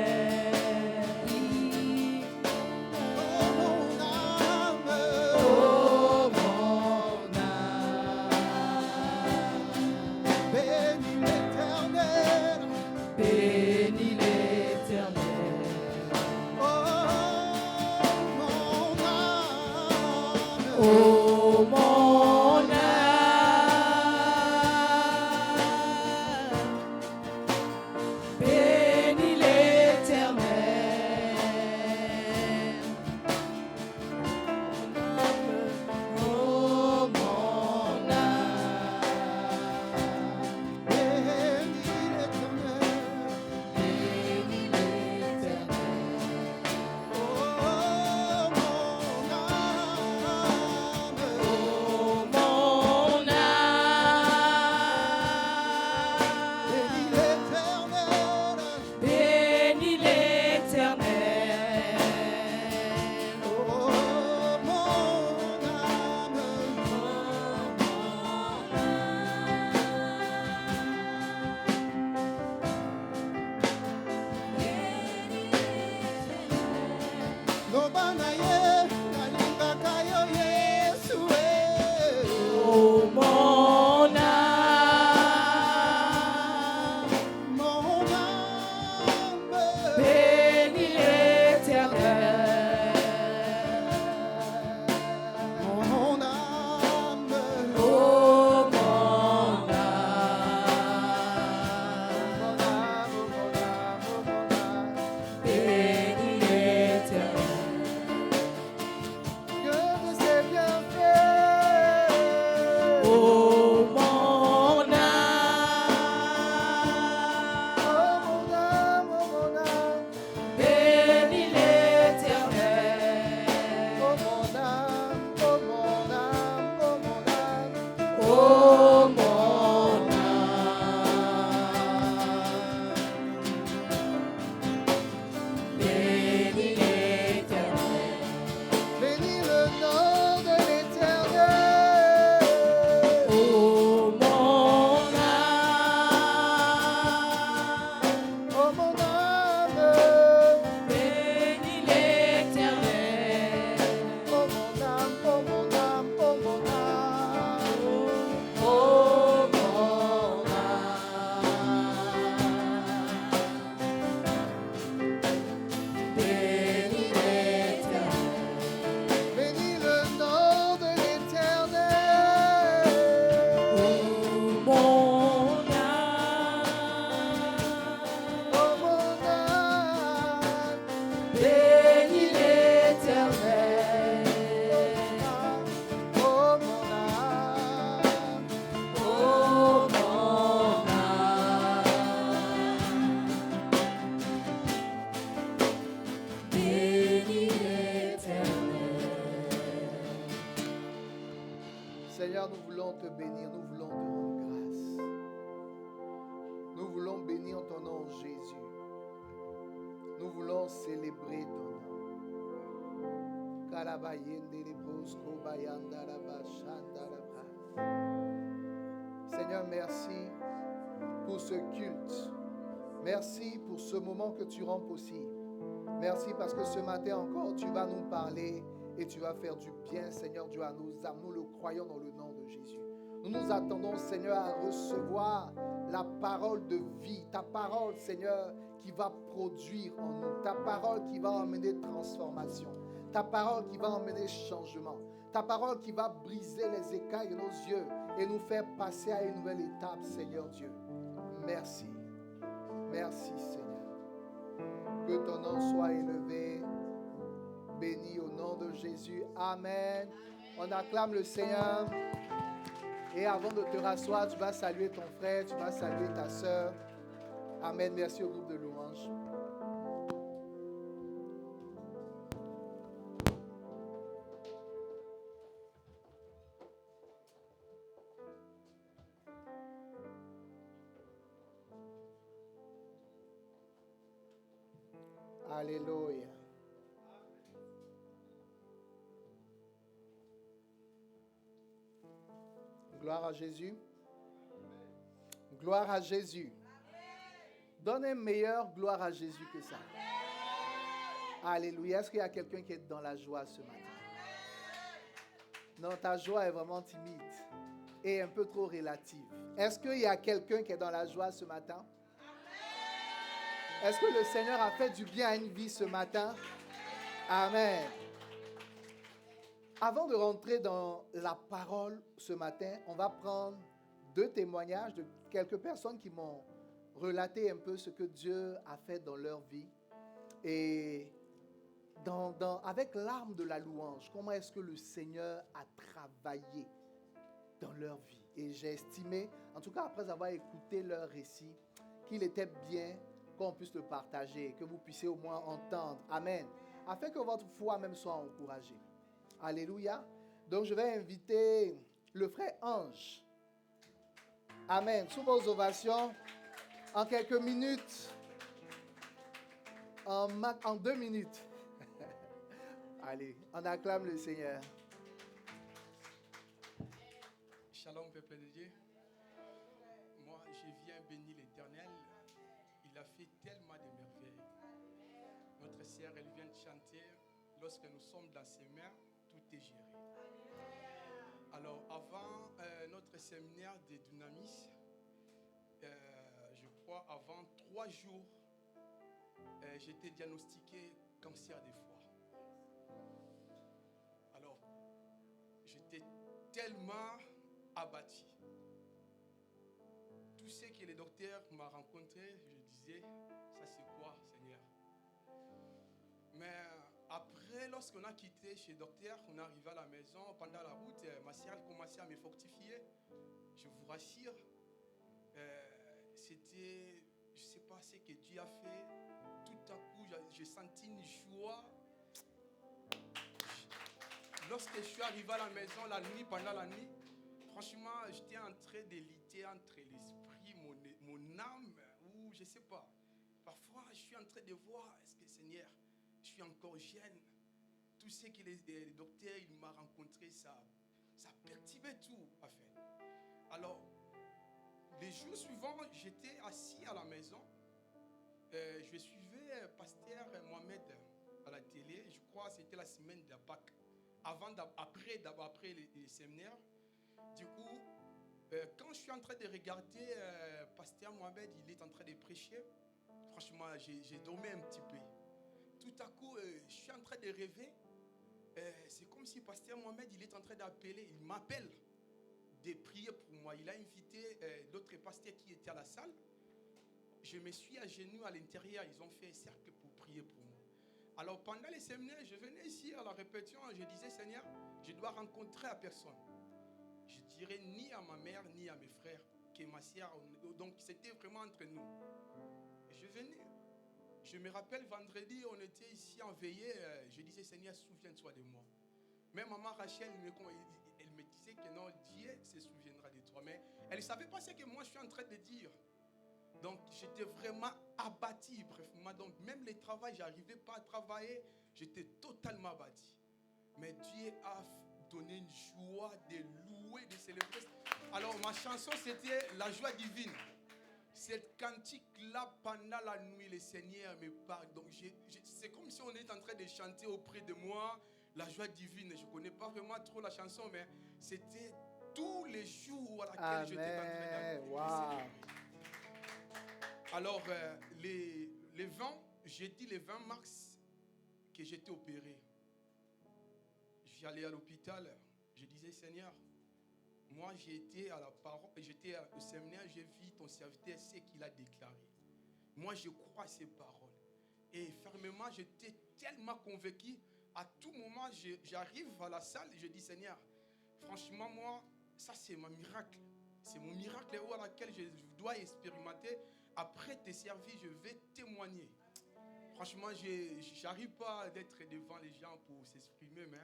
S5: Oh mon âme, bénis l'Éternel.
S4: Bénis l'Éternel.
S5: Oh mon âme,
S4: Oh mon âme, bénis l'Éternel.
S5: loba na ye nalingaka yo Yesu
S4: Oh mon âme,
S5: mon âme
S4: bénis l'Éternel.
S5: mon âme
S4: Oh mon âme, bénis l'Éternel.
S5: que de ses bienfaits
S4: Oh mon âme, bénis l'Éternel.
S5: oh mon âme, oh mon âme, oh mon âme,
S4: Oh mon âme, bénis l'Éternel.
S5: bénis le nom de l'Éternel.
S4: Oh mon âme,
S5: Oh mon âme,
S4: bénis l'Éternel.
S5: oh mon âme, oh mon âme, oh mon âme.
S4: Oh mon âme, bénis l'Éternel.
S5: Bénis le nom de l'Éternel.
S4: Oh mon âme,
S5: Oh mon âme,
S4: bénis l'Éternel.
S5: oh mon âme,
S4: Oh mon âme, bénis l'Éternel.
S5: Seigneur, nous voulons te bénir, nous voulons te rendre grâce. Nous voulons bénir ton nom, Jésus. Nous voulons célébrer ton nom. Karabayende lebrosko bayanda raba shanda raba. Seigneur, merci pour ce culte. Merci pour ce moment que tu rends possible. Merci parce que ce matin encore, tu vas nous parler et tu vas faire du bien, Seigneur Dieu, à nos âmes. Nous le croyons dans le nom de Jésus. Nous nous attendons, Seigneur, à recevoir la parole de vie. Ta parole, Seigneur, qui va produire en nous. Ta parole qui va emmener transformation. Ta parole qui va emmener changement. Ta parole qui va briser les écailles de nos yeux et nous faire passer à une nouvelle étape, Seigneur Dieu. Merci. Merci, Seigneur. Que ton nom soit élevé. Béni au nom de Jésus. Amen. On acclame le Seigneur. Et avant de te rasseoir, tu vas saluer ton frère, tu vas saluer ta soeur. Amen. Merci au groupe de louanges. Alléluia. Gloire à Jésus. Gloire à Jésus. Donne un meilleur gloire à Jésus que ça. Alléluia. Est-ce qu'il y a quelqu'un qui est dans la joie ce matin? Non, ta joie est vraiment timide et un peu trop relative. Est-ce qu'il y a quelqu'un qui est dans la joie ce matin? Est-ce que le Seigneur a fait du bien à une vie ce matin? Amen. Avant de rentrer dans la parole ce matin, on va prendre 2 témoignages de quelques personnes qui m'ont relaté un peu ce que Dieu a fait dans leur vie. Et avec l'arme de la louange, comment est-ce que le Seigneur a travaillé dans leur vie. Et j'ai estimé, en tout cas après avoir écouté leur récit, qu'il était bien qu'on puisse le partager, que vous puissiez au moins entendre. Amen. Afin que votre foi même soit encouragée. Alléluia. Donc je vais inviter le frère Ange. Amen. Sous vos ovations, en quelques minutes, en 2 minutes. Allez, on acclame le Seigneur.
S6: Shalom, peuple de Dieu. Moi, je viens bénir l'Éternel. Il a fait tellement de merveilles. Notre sœur, elle vient de chanter. lorsque nous sommes dans ses mains, tout est géré. Alors, avant notre séminaire de Dunamis, je crois avant 3 jours, j'étais diagnostiqué cancer du foie. Alors, j'étais tellement abattu. Tout ce que les docteurs m'ont rencontré, je disais, ça c'est quoi, Seigneur? Mais après, lorsqu'on a quitté chez le docteur, on est arrivé à la maison, pendant la route, ma soeur commençait à me fortifier. Je vous rassure, c'était, je ne sais pas ce que Dieu a fait. Tout à coup, j'ai senti une joie. Lorsque je suis arrivé à la maison la nuit, pendant la nuit, franchement, j'étais en train de lutter entre l'esprit, mon âme, ou je ne sais pas. Parfois, je suis en train de voir, est-ce que Seigneur, je suis encore jeune. Tout ce que les docteurs m'ont rencontré, ça perturbait tout, en fait. Alors, les jours suivants, j'étais assis à la maison. Je suivais pasteur Mohamed à la télé. Je crois que c'était la semaine de la Pâques. Après les séminaires. Du coup, quand je suis en train de regarder pasteur Mohamed, il est en train de prêcher. Franchement, j'ai dormi un petit peu. Tout à coup, je suis en train de rêver. C'est comme si pasteur Mohamed, il est en train d'appeler. Il m'appelle de prier pour moi. Il a invité d'autres pasteurs qui étaient à la salle. Je me suis à genoux à l'intérieur. Ils ont fait un cercle pour prier pour moi. Alors pendant les séminaires, je venais ici à la répétition. Je disais, Seigneur, je dois rencontrer à personne. Je dirais ni à ma mère, ni à mes frères, que ma soeur. Donc c'était vraiment entre nous. Et je venais. Je me rappelle vendredi, on était ici en veillée. Je disais, Seigneur, souviens-toi de moi. Même maman Rachel, elle me disait que non, Dieu se souviendra de toi. Mais elle ne savait pas ce que moi je suis en train de dire. Donc j'étais vraiment abattu. Bref, donc même le travail, je n'arrivais pas à travailler. J'étais totalement abattu. Mais Dieu a donné une joie de louer, de célébrer. Alors ma chanson, c'était La joie divine. Cette cantique-là, pendant la nuit, le Seigneur me parle. Donc c'est comme si on était en train de chanter auprès de moi la joie divine. Je ne connais pas vraiment trop la chanson, mais c'était tous les jours à laquelle j'étais en train de...
S5: Wow.
S6: Alors, les 20, j'ai dit le 20 mars que j'étais opéré. J'allais à l'hôpital. Je disais, Seigneur, moi j'étais à la parole, j'étais au séminaire, j'ai vu ton serviteur, ce qu'il a déclaré. Moi je crois à ces paroles. Et fermement, j'étais tellement convaincu. À tout moment, j'arrive à la salle et je dis, Seigneur, franchement, moi, ça c'est mon miracle. C'est mon miracle à laquelle je dois expérimenter. Après te servir, je vais témoigner. Franchement, je n'arrive pas d'être devant les gens pour s'exprimer, mais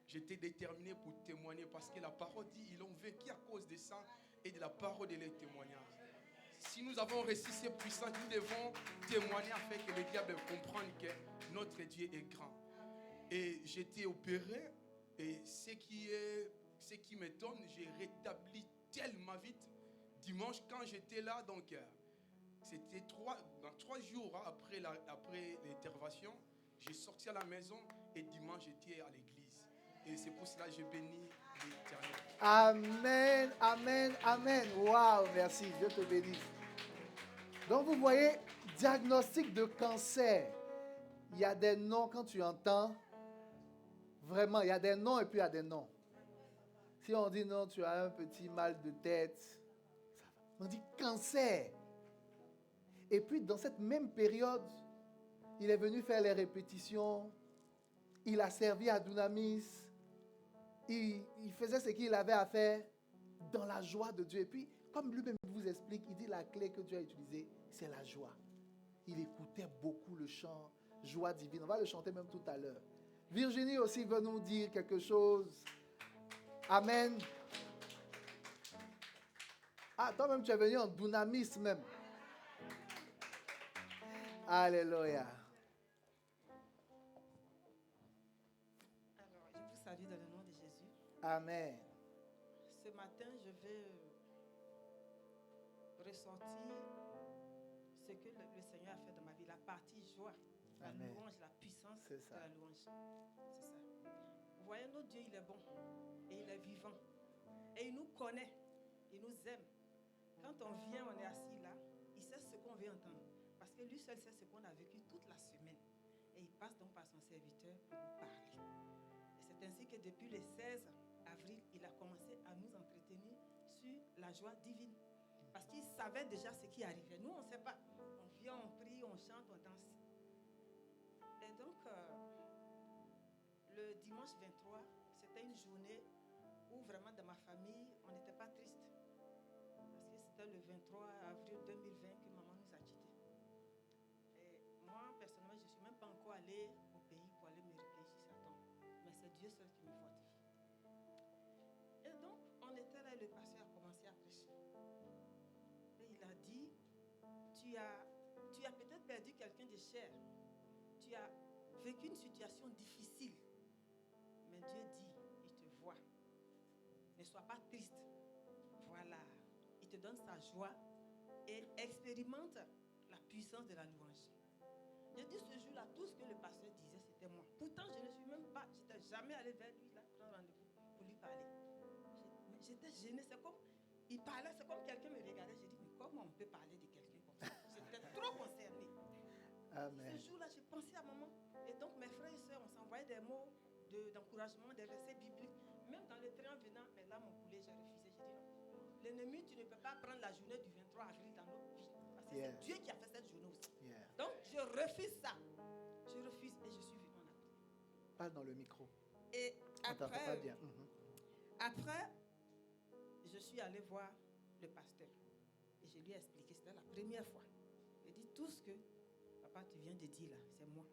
S6: j'étais déterminé pour témoigner parce que la parole dit ils ont vécu à cause de ça et de la parole de leur témoignage. Si nous avons reçu ces puissances, nous devons témoigner afin que le diable comprenne que notre Dieu est grand. Et j'étais opéré et ce qui m'étonne, j'ai rétabli tellement vite. Dimanche, quand j'étais là, donc c'était 3 jours après l'intervention, j'ai sorti à la maison et dimanche j'étais à l'église. Et c'est pour cela que je bénis l'Éternel.
S5: Amen, amen, amen. Waouh, merci, Dieu te bénisse. Donc vous voyez, diagnostic de cancer. Il y a des noms quand tu entends. Vraiment, il y a des noms et puis il y a des noms. Si on dit non, tu as un petit mal de tête, ça va. On dit cancer. Et puis dans cette même période, il est venu faire les répétitions. Il a servi à Dunamis. Il faisait ce qu'il avait à faire dans la joie de Dieu. Et puis, comme lui-même vous explique, il dit la clé que Dieu a utilisée, c'est la joie. Il écoutait beaucoup le chant Joie divine. On va le chanter même tout à l'heure. Virginie aussi veut nous dire quelque chose. Amen. Ah, toi-même, tu es venu en Dunamis même. Alléluia.
S4: Alors, je vous salue dans le nom de Jésus.
S5: Amen.
S4: Ce matin, je vais ressortir ce que le Seigneur a fait dans ma vie, la partie joie, la
S5: Amen.
S4: louange, la puissance
S7: puissance
S5: C'est
S7: de
S5: ça.
S7: la louange. C'est ça. Vous voyez, notre Dieu, il est bon et il est vivant. Et il nous connaît, il nous aime. Quand on vient, on est assis là, il sait ce qu'on veut entendre. Parce que lui seul sait ce qu'on a vécu toute la semaine. Et il passe donc par son serviteur pour nous parler. Et c'est ainsi que depuis le 16 avril, il a commencé à nous entretenir sur la joie divine. Parce qu'il savait déjà ce qui arrivait. Nous, on ne sait pas. On vient, on prie, on chante, on danse. Et donc, le dimanche 23, c'était une journée où vraiment dans ma famille, on n'était pas triste. Parce que c'était le 23 avril 2020 que maman nous a quittés. Et moi, personnellement, je ne suis même pas encore allée au pays pour aller me recueillir chez Satan. Mais c'est Dieu seul qui me fortifie. Et donc, on était là et le pasteur a commencé à prêcher. Et il a dit, tu as peut-être perdu quelqu'un de cher. Tu as vécu une situation difficile. Mais Dieu dit, il te voit. Ne sois pas triste. Voilà. Il te donne sa joie et expérimente la puissance de la louange. J'ai dit ce jour-là, tout ce que le pasteur disait, c'était moi. Pourtant, je ne suis même pas, je n'étais jamais allée vers lui, là, prendre rendez-vous pour lui parler. J'étais gênée, c'est comme, il parlait, c'est comme quelqu'un me regardait. J'ai dit, mais comment on peut parler de quelqu'un comme ça? J'étais trop concernée.
S5: Amen.
S7: Ce jour-là, j'ai pensé à maman. Et donc, mes frères et sœurs, on s'envoyait des mots d'encouragement, des versets bibliques. Même dans le train venant, mais là, mon poulet, j'ai refusé. J'ai dit non. L'ennemi, tu ne peux pas prendre la journée du 23 avril dans notre vie. Parce que c'est Dieu qui a fait cette journée aussi. Donc, je refuse ça. Je refuse et je suis venue en Afrique.
S5: Parle dans le micro.
S7: Et
S5: Attends,
S7: après,
S5: pas bien.
S7: après, je suis allée voir le pasteur. Et je lui ai expliqué, c'était la première fois. Il a dit, tout ce que papa tu viens de dire là, c'est moi.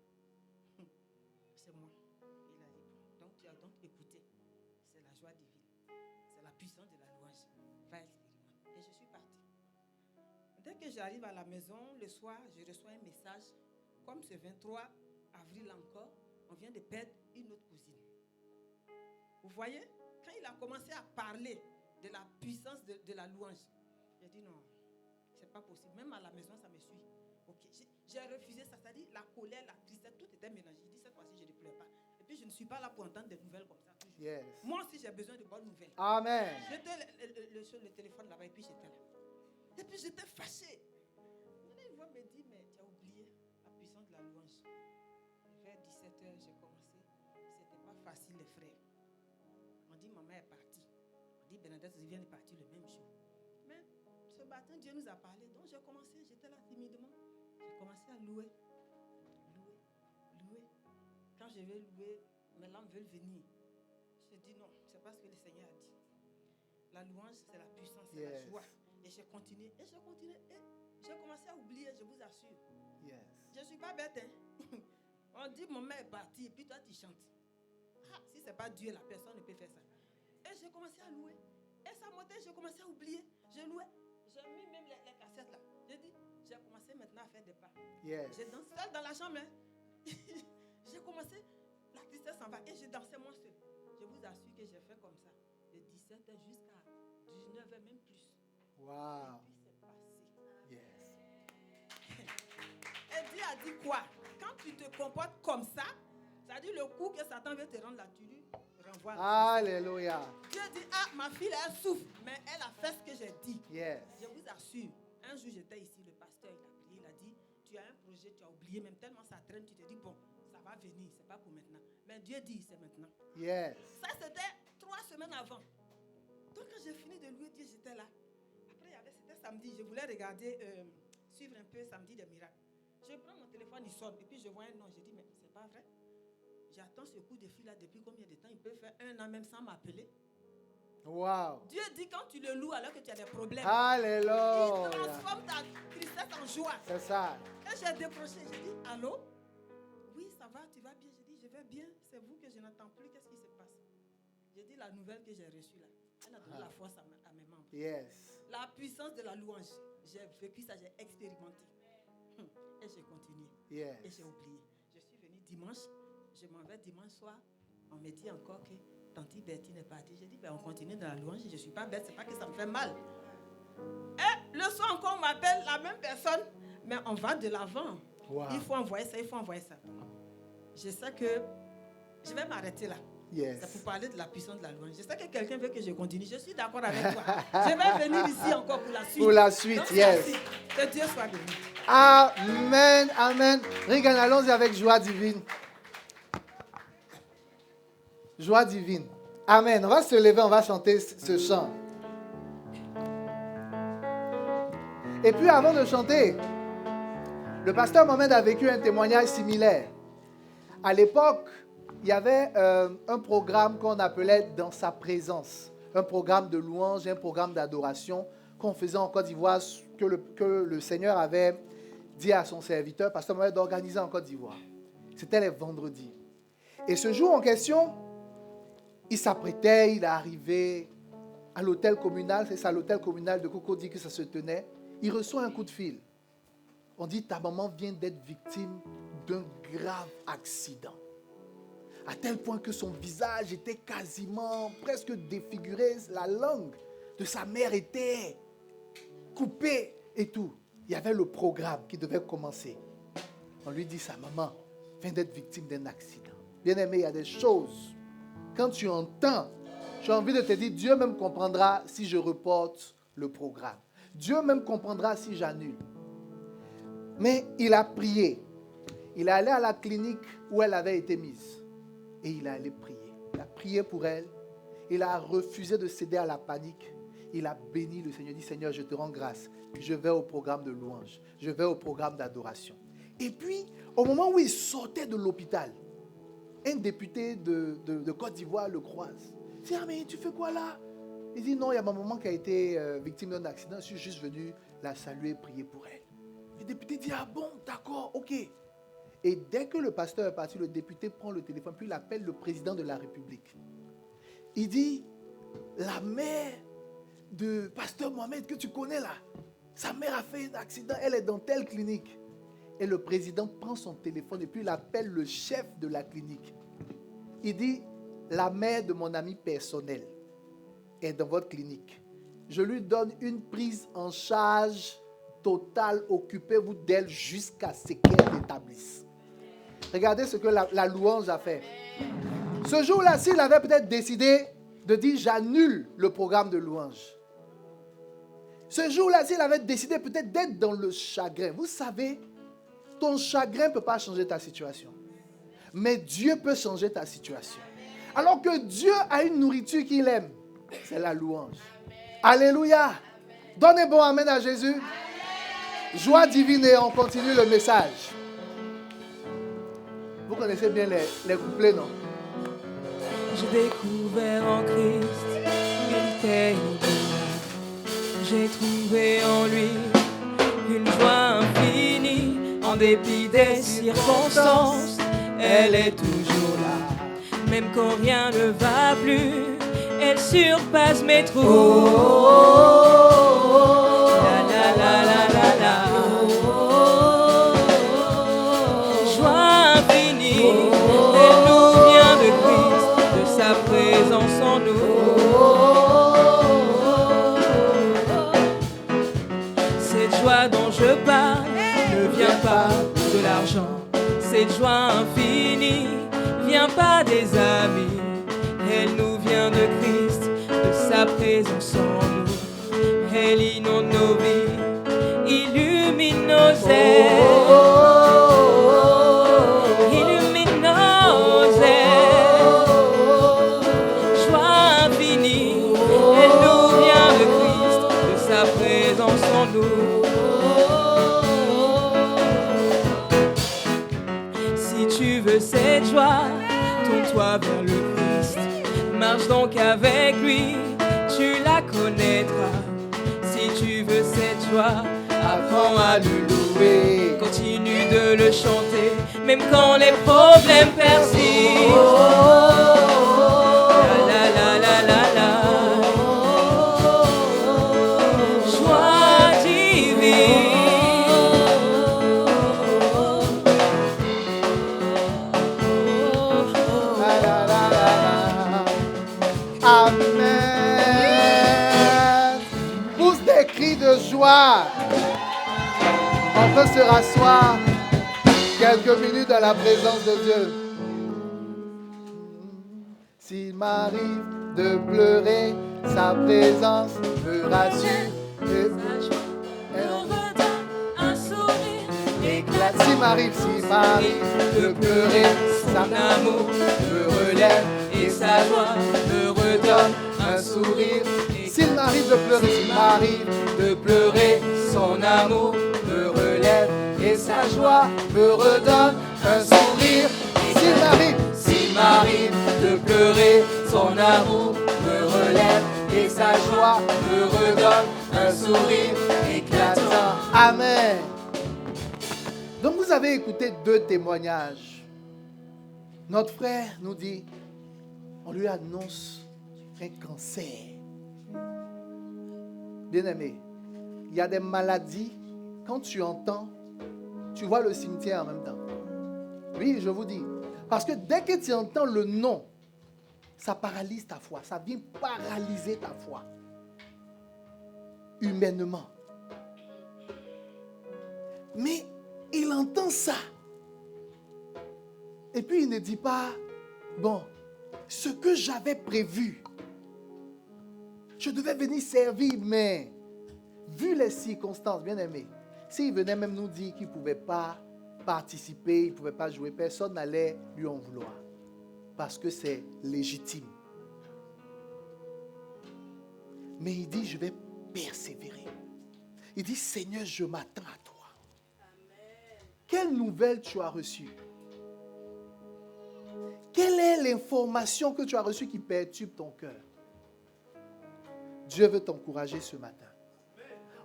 S7: C'est moi. Il a dit, bon, donc tu as donc écouté. C'est la joie divine. C'est la puissance de la louange. Va expérimenter. Et je suis partie. Dès que j'arrive à la maison, le soir, je reçois un message. Comme ce 23 avril encore, on vient de perdre une autre cousine. Vous voyez, quand il a commencé à parler de la puissance de la louange, j'ai dit non, c'est pas possible. Même à la maison, ça me suit. Ok, j'ai refusé ça. C'est-à-dire la colère, la tristesse, tout était mélangé. J'ai dit cette fois-ci, je ne pleure pas. Et puis je ne suis pas là pour entendre des nouvelles comme ça toujours.
S5: Yes.
S7: Moi aussi, j'ai besoin de bonnes nouvelles.
S5: Amen.
S7: J'étais sur le téléphone là-bas et puis j'étais là. Et puis j'étais fâchée. Une voix me dit, mais tu as oublié la puissance de la louange. Vers 17h, j'ai commencé. C'était pas facile, les frères. On dit, maman est partie. On dit, Bernadette vient de partir le même jour. Mais ce matin, Dieu nous a parlé. Donc j'ai commencé, j'étais là timidement. J'ai commencé à louer. Louer. Quand je vais louer, mes larmes veulent venir. Je dis non, c'est pas ce que le Seigneur a dit. La louange, c'est la puissance, c'est la joie. Et j'ai continué. Et j'ai commencé à oublier, je vous assure.
S5: Yes.
S7: Je ne suis pas bête. Hein? On dit, maman est partie, et puis toi, tu chantes. Ah, si ce n'est pas Dieu, la personne ne peut faire ça. Et j'ai commencé à louer. Et ça montait, j'ai commencé à oublier. Je louais. J'ai mis même les cassettes là. J'ai dit, j'ai commencé maintenant à faire des pas.
S5: Yes.
S7: Je dansais seule dans la chambre. Hein? J'ai commencé, la tristesse s'en va. Et je dansais moi seule. Je vous assure que j'ai fait comme ça. De 17h jusqu'à 19h, même plus.
S5: Wow.
S7: Et puis c'est passé.
S5: Yes.
S7: Et Dieu a dit quoi? Quand tu te comportes comme ça, ça dit le coup que Satan veut te rendre là, tu lui renvoies.
S5: Alléluia.
S7: Dieu dit, ah, ma fille, elle souffre, mais elle a fait ce que j'ai dit.
S5: Yes.
S7: Je vous assure, un jour j'étais ici, le pasteur, il a prié, il a dit, tu as un projet, tu as oublié, même tellement ça traîne, tu te dis, bon, ça va venir, c'est pas pour maintenant. Mais Dieu dit, c'est maintenant.
S5: Yes.
S7: Ça, c'était 3 semaines avant. Donc quand j'ai fini de louer Dieu, j'étais là. Après, c'était samedi, je voulais regarder, suivre un peu Samedi des miracles. Je prends mon téléphone, il sonne, et puis je vois un nom, je dis, mais c'est pas vrai. J'attends ce coup de fil là depuis combien de temps? Il peut faire 1 an même sans m'appeler.
S5: Wow.
S7: Dieu dit quand tu le loues alors que tu as des problèmes,
S5: Alléluia.
S7: il transforme ta tristesse en joie.
S5: C'est ça.
S7: Et j'ai décroché, j'ai dit, allô? Oui, ça va, tu vas bien? J'ai dit, je vais bien, c'est vous que je n'entends plus, qu'est-ce qui se passe? J'ai dit, la nouvelle que j'ai reçue là, elle a donné la force à mes membres.
S5: Yes.
S7: La puissance de la louange, j'ai vécu ça, j'ai expérimenté. Et j'ai continué.
S5: Yes.
S7: Et j'ai oublié. Je suis venue dimanche, je m'en vais dimanche soir. On me dit encore que Tante Bertine est partie. J'ai dit, ben on continue dans la louange. Je ne suis pas bête, c'est pas que ça me fait mal. Et le soir encore, on m'appelle la même personne, mais on va de l'avant.
S5: Wow.
S7: Il faut envoyer ça, il faut envoyer ça. je sais que je vais m'arrêter là.
S5: Yes.
S7: C'est pour parler de la puissance de la louange. Je sais que quelqu'un veut que je continue. Je suis d'accord avec toi. Je vais venir ici encore pour la suite.
S5: Pour la suite,
S7: Donc,
S5: yes.
S7: merci. Que Dieu soit béni.
S5: Amen, amen. Regan, allons-y avec joie divine. Joie divine. Amen. On va se lever, on va chanter ce chant. Et puis avant de chanter, le pasteur Mohamed a vécu un témoignage similaire. À l'époque, il y avait un programme qu'on appelait Dans sa présence. Un programme de louange, un programme d'adoration qu'on faisait en Côte d'Ivoire, que le Seigneur avait dit à son serviteur, pasteur Mohamed, d'organiser en Côte d'Ivoire. C'était les vendredis. Et ce jour en question, il s'apprêtait, il est arrivé à l'hôtel communal, c'est ça, l'hôtel communal de Cocody que ça se tenait. Il reçoit un coup de fil. On dit, ta maman vient d'être victime d'un grave accident. À tel point que son visage était quasiment presque défiguré. La langue de sa mère était coupée et tout. Il y avait le programme qui devait commencer. On lui dit, sa maman vient d'être victime d'un accident. Bien aimé, il y a des choses. Quand tu entends, j'ai envie de te dire, Dieu même comprendra si je reporte le programme. Dieu même comprendra si j'annule. Mais il a prié. Il est allé à la clinique où elle avait été mise. Et il est allé prier. Il a prié pour elle. Il a refusé de céder à la panique. Il a béni le Seigneur. Il dit, Seigneur, je te rends grâce. Je vais au programme de louange. Je vais au programme d'adoration. Et puis, au moment où il sortait de l'hôpital, un député de Côte d'Ivoire le croise. Il dit, ah mais tu fais quoi là? Il dit, non, il y a ma maman qui a été victime d'un accident. Je suis juste venu la saluer et prier pour elle. Le député dit, ah bon, d'accord, ok. Et dès que le pasteur est parti, le député prend le téléphone, puis il appelle le président de la République. Il dit, la mère de pasteur Mohamed que tu connais là, sa mère a fait un accident, elle est dans telle clinique. Et le président prend son téléphone et puis il appelle le chef de la clinique. Il dit, la mère de mon ami personnel est dans votre clinique. Je lui donne une prise en charge totale, occupez-vous d'elle jusqu'à ce qu'elle l'établisse. Regardez ce que la louange a fait. Ce jour-là, s'il avait peut-être décidé de dire, j'annule le programme de louange. Ce jour-là, s'il avait décidé peut-être d'être dans le chagrin. Vous savez, ton chagrin ne peut pas changer ta situation. Mais Dieu peut changer ta situation. Alors que Dieu a une nourriture qu'il aime. C'est la louange. Alléluia. Donnez bon amen à Jésus. Joie divine et on continue le message. Vous connaissez bien les couplets, non?
S3: J'ai découvert en Christ une paix au-delà. J'ai trouvé en lui une joie infinie. En dépit des circonstances, elle est toujours là. Même quand rien ne va plus, elle surpasse mes trous. La la la la la la. Joie infinie, elle nous vient de Christ, de sa présence en nous. Cette joie dont je parle ne vient pas de l'argent. Cette joie infinie vient pas des amis. Elle nous vient de Christ, de sa présence en nous. Elle inonde nos vies, illumine nos ailes. Illumine nos ailes. Joie infinie, elle nous vient de Christ, de sa présence en nous. Si tu veux cette joie, tourne-toi vers le Christ. Marche donc avec lui, tu la connaîtras. Si tu veux cette joie, apprends à le louer. Continue de le chanter, même quand les problèmes persistent. La la la la la. Joie divine.
S5: Amen. Pousse des cris de joie. On peut se rasseoir quelques minutes dans la présence de Dieu. S'il m'arrive de pleurer, sa présence me rassure.
S3: Un sourire
S5: Éclate. S'il m'arrive de pleurer, son amour me relève et sa joie me redonne un sourire. S'il m'arrive de pleurer, son amour me relève et sa joie me redonne un sourire. S'il m'arrive de pleurer, son amour me relève et sa joie me redonne un sourire éclatant. Amen. Donc vous avez écouté 2 témoignages. Notre frère nous dit, on lui annonce un cancer. Bien-aimé, il y a des maladies, quand tu entends, tu vois le cimetière en même temps. Oui, je vous dis. Parce que dès que tu entends le nom, ça paralyse ta foi. Ça vient paralyser ta foi. Humainement. Mais il entend ça. Et puis il ne dit pas, bon, ce que j'avais prévu, je devais venir servir, mais vu les circonstances, bien aimé, s'il venait même nous dire qu'il ne pouvait pas participer, il ne pouvait pas jouer, personne n'allait lui en vouloir. Parce que c'est légitime. Mais il dit, je vais persévérer. Il dit, Seigneur, je m'attends à toi. Amen. Quelle nouvelle tu as reçue? Quelle est l'information que tu as reçue qui perturbe ton cœur? Dieu veut t'encourager ce matin.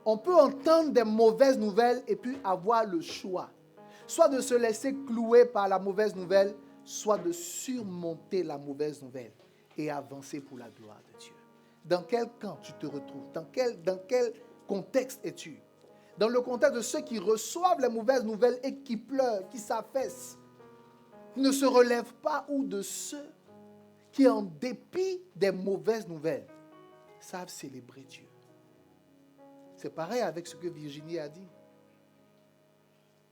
S5: On peut entendre des mauvaises nouvelles et puis avoir le choix. Soit de se laisser clouer par la mauvaise nouvelle, soit de surmonter la mauvaise nouvelle et avancer pour la gloire de Dieu. Dans quel camp tu te retrouves? Dans quel contexte es-tu? Dans le contexte de ceux qui reçoivent les mauvaises nouvelles et qui pleurent, qui s'affaissent, qui ne se relèvent pas, ou de ceux qui, en dépit des mauvaises nouvelles, savent célébrer Dieu. C'est pareil avec ce que Virginie a dit.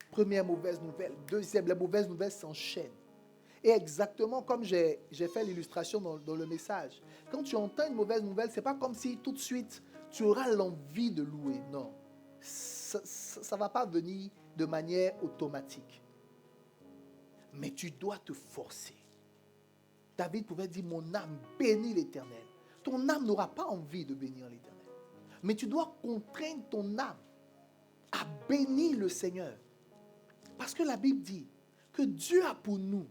S5: Première mauvaise nouvelle. Deuxième, les mauvaises nouvelles s'enchaînent. Et exactement comme j'ai fait l'illustration dans le message. Quand tu entends une mauvaise nouvelle, ce n'est pas comme si tout de suite tu auras l'envie de louer. Non. Ça ne va pas venir de manière automatique. Mais tu dois te forcer. David pouvait dire, mon âme bénit l'Éternel. Ton âme n'aura pas envie de bénir l'Éternel. Mais tu dois contraindre ton âme à bénir le Seigneur. Parce que la Bible dit que Dieu a pour nous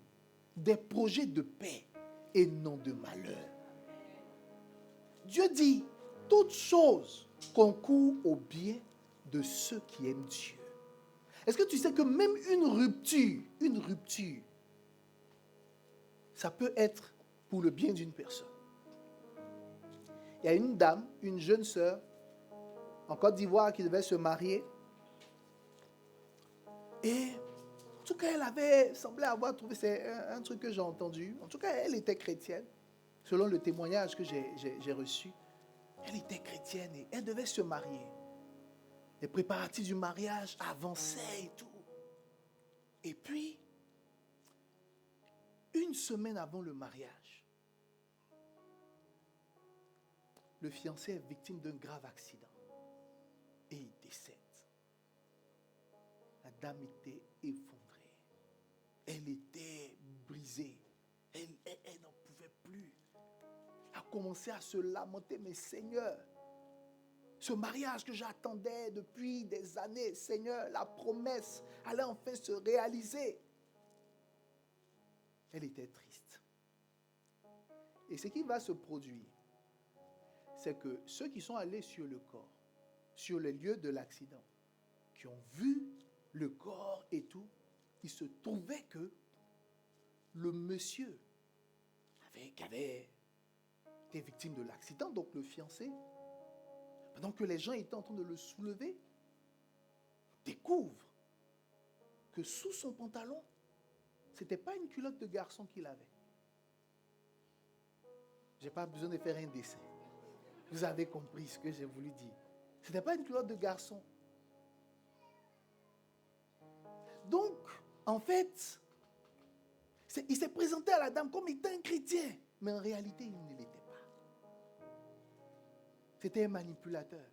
S5: des projets de paix et non de malheur. Dieu dit, toute chose concourt au bien de ceux qui aiment Dieu. Est-ce que tu sais que même une rupture, ça peut être pour le bien d'une personne? Il y a une dame, une jeune sœur, en Côte d'Ivoire, qui devait se marier. Et en tout cas, elle avait semblé avoir trouvé, c'est un truc que j'ai entendu. En tout cas, elle était chrétienne, selon le témoignage que j'ai reçu. Elle était chrétienne et elle devait se marier. Les préparatifs du mariage avançaient et tout. Et puis, une semaine avant le mariage, le fiancé est victime d'un grave accident. Et il décède. La dame était effondrée. Elle était brisée. Elle n'en pouvait plus. Elle a commencé à se lamenter. Mais Seigneur, ce mariage que j'attendais depuis des années, Seigneur, la promesse allait enfin se réaliser. Elle était triste. Et ce qui va se produire, c'est que ceux qui sont allés sur le corps, sur les lieux de l'accident, qui ont vu le corps et tout, il se trouvait que le monsieur qui avait été victime de l'accident, donc le fiancé, pendant que les gens étaient en train de le soulever, découvre que sous son pantalon, ce n'était pas une culotte de garçon qu'il avait. Je n'ai pas besoin de faire un dessin. Vous avez compris ce que j'ai voulu dire. Ce n'était pas une culotte de garçon. Donc, en fait, il s'est présenté à la dame comme étant un chrétien. Mais en réalité, il ne l'était pas. C'était un manipulateur.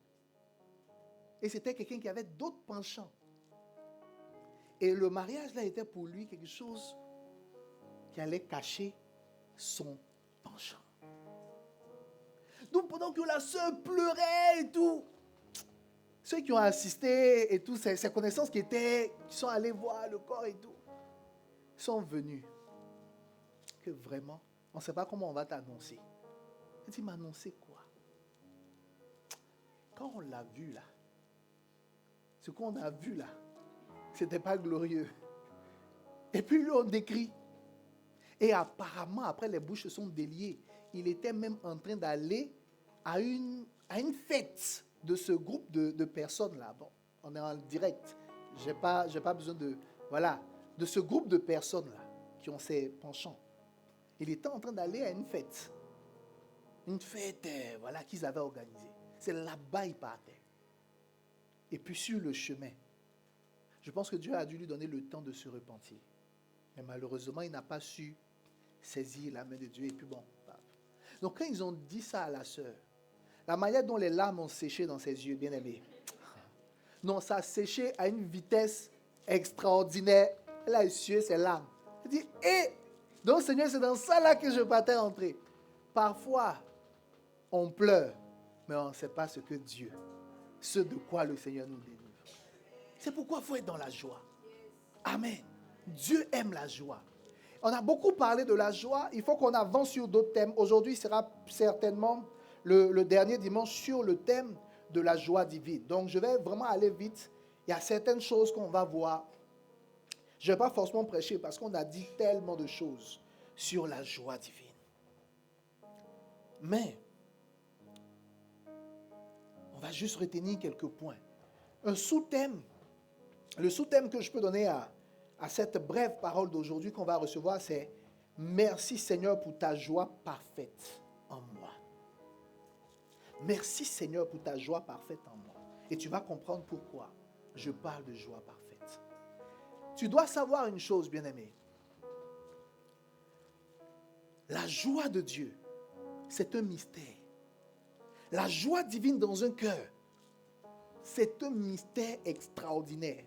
S5: Et c'était quelqu'un qui avait d'autres penchants. Et le mariage, là, était pour lui quelque chose qui allait cacher son penchant. Donc, pendant que la sœur pleurait et tout, ceux qui ont assisté et tout, ces connaissances qui sont allés voir le corps et tout, sont venus. Que vraiment, on ne sait pas comment on va t'annoncer. Il dit, m'annoncer quoi? Quand on l'a vu là, ce qu'on a vu là, c'était pas glorieux. Et puis lui, on décrit. Et apparemment, après, les bouches se sont déliées. Il était même en train d'aller à une fête de ce groupe de personnes-là. Bon, on est en direct. J'ai pas besoin de... Voilà, de ce groupe de personnes-là qui ont ces penchants. Il était en train d'aller à une fête. Une fête, voilà, qu'ils avaient organisée. C'est là-bas il partait. Et puis sur le chemin, je pense que Dieu a dû lui donner le temps de se repentir. Mais malheureusement, il n'a pas su saisir la main de Dieu. Et puis bon, paf. Donc quand ils ont dit ça à la sœur, la manière dont les larmes ont séché dans ses yeux, bien aimé. Non, ça a séché à une vitesse extraordinaire. Elle a essuyé ses larmes. Elle dit, donc Seigneur, c'est dans ça là que je partais entrer. Parfois, on pleure, mais on ne sait pas ce que Dieu, ce de quoi le Seigneur nous délivre. C'est pourquoi il faut être dans la joie. Amen. Dieu aime la joie. On a beaucoup parlé de la joie. Il faut qu'on avance sur d'autres thèmes. Aujourd'hui sera certainement le dernier dimanche sur le thème de la joie divine. Donc, je vais vraiment aller vite. Il y a certaines choses qu'on va voir. Je ne vais pas forcément prêcher parce qu'on a dit tellement de choses sur la joie divine. Mais, on va juste retenir quelques points. Un sous-thème, le sous-thème que je peux donner à cette brève parole d'aujourd'hui qu'on va recevoir, c'est « Merci Seigneur pour ta joie parfaite en moi ». Merci Seigneur pour ta joie parfaite en moi. Et tu vas comprendre pourquoi je parle de joie parfaite. Tu dois savoir une chose, bien-aimé. La joie de Dieu, c'est un mystère. La joie divine dans un cœur, c'est un mystère extraordinaire.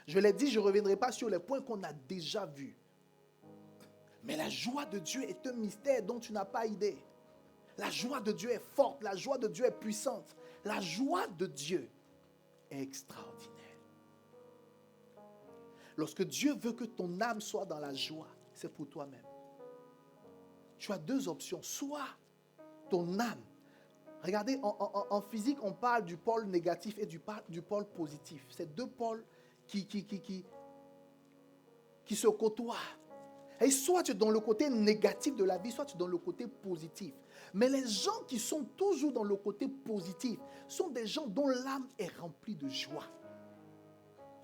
S5: Je l'ai dit, je ne reviendrai pas sur les points qu'on a déjà vus. Mais la joie de Dieu est un mystère dont tu n'as pas idée. La joie de Dieu est forte, la joie de Dieu est puissante. La joie de Dieu est extraordinaire. Lorsque Dieu veut que ton âme soit dans la joie, c'est pour toi-même. Tu as deux options. Soit ton âme. Regardez, en physique, on parle du pôle négatif et du pôle positif. C'est deux pôles qui se côtoient. Et soit tu es dans le côté négatif de la vie, soit tu es dans le côté positif. Mais les gens qui sont toujours dans le côté positif sont des gens dont l'âme est remplie de joie,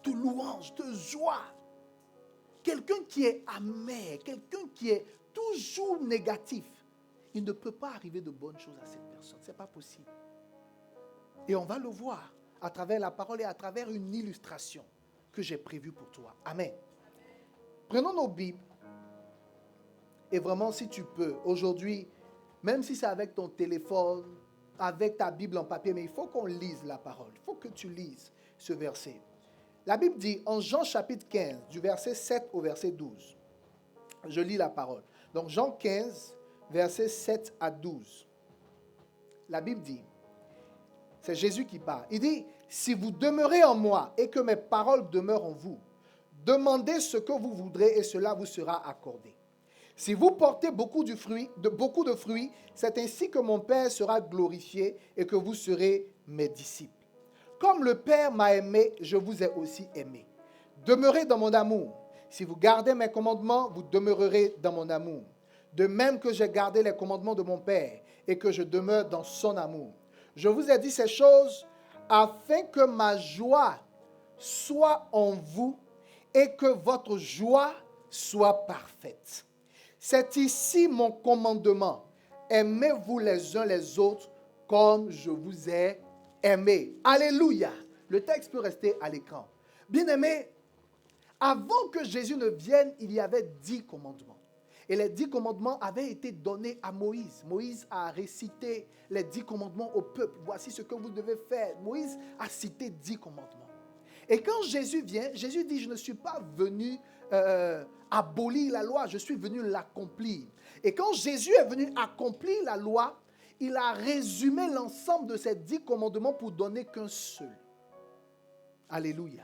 S5: de louange, de joie. Quelqu'un qui est amer, quelqu'un qui est toujours négatif, il ne peut pas arriver de bonnes choses à cette personne. Ce n'est pas possible. Et on va le voir à travers la parole et à travers une illustration que j'ai prévue pour toi. Amen. Prenons nos Bibles. Et vraiment, si tu peux, aujourd'hui, même si c'est avec ton téléphone, avec ta Bible en papier, mais il faut qu'on lise la parole. Il faut que tu lises ce verset. La Bible dit, en Jean chapitre 15, du verset 7 au verset 12. Je lis la parole. Donc, Jean 15, versets 7 à 12. La Bible dit, c'est Jésus qui parle. Il dit, si vous demeurez en moi et que mes paroles demeurent en vous, demandez ce que vous voudrez et cela vous sera accordé. Si vous portez beaucoup de fruits, c'est ainsi que mon Père sera glorifié et que vous serez mes disciples. Comme le Père m'a aimé, je vous ai aussi aimé. Demeurez dans mon amour. Si vous gardez mes commandements, vous demeurerez dans mon amour. De même que j'ai gardé les commandements de mon Père et que je demeure dans son amour. Je vous ai dit ces choses afin que ma joie soit en vous et que votre joie soit parfaite. C'est ici mon commandement. Aimez-vous les uns les autres comme je vous ai aimé. Alléluia. Le texte peut rester à l'écran. Bien-aimés, avant que Jésus ne vienne, il y avait 10 commandements. Et les 10 commandements avaient été donnés à Moïse. Moïse a récité les 10 commandements au peuple. Voici ce que vous devez faire. Moïse a cité 10 commandements. Et quand Jésus vient, Jésus dit, je ne suis pas venu abolir la loi, je suis venu l'accomplir. Et quand Jésus est venu accomplir la loi, il a résumé l'ensemble de ces 10 commandements pour donner qu'un seul. Alléluia.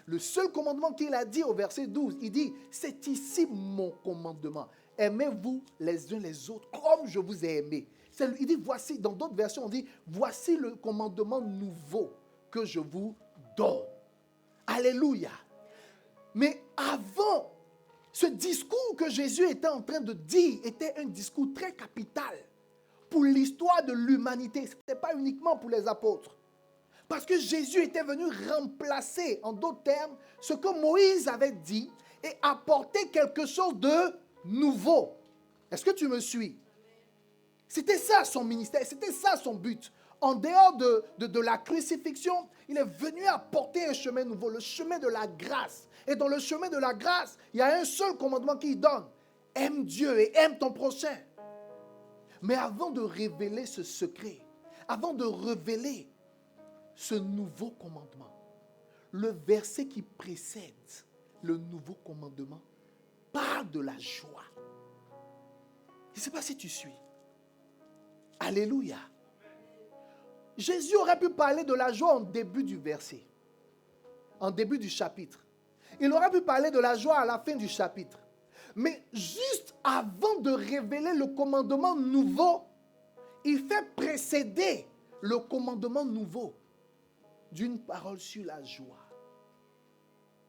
S5: Le seul commandement qu'il a dit au verset 12, il dit, c'est ici mon commandement. Aimez-vous les uns les autres comme je vous ai aimé. Il dit, voici, dans d'autres versions, on dit, voici le commandement nouveau que je vous donne. Alléluia. Mais avant, ce discours que Jésus était en train de dire était un discours très capital pour l'histoire de l'humanité. Ce n'était pas uniquement pour les apôtres. Parce que Jésus était venu remplacer, en d'autres termes, ce que Moïse avait dit et apporter quelque chose de nouveau. Est-ce que tu me suis? C'était ça son ministère, c'était ça son but. En dehors de la crucifixion, il est venu apporter un chemin nouveau, le chemin de la grâce. Et dans le chemin de la grâce, il y a un seul commandement qu'il donne. Aime Dieu et aime ton prochain. Mais avant de révéler ce secret, avant de révéler ce nouveau commandement, le verset qui précède le nouveau commandement parle de la joie. Je ne sais pas si tu suis. Alléluia. Jésus aurait pu parler de la joie en début du verset, en début du chapitre. Il aurait pu parler de la joie à la fin du chapitre. Mais juste avant de révéler le commandement nouveau, il fait précéder le commandement nouveau d'une parole sur la joie.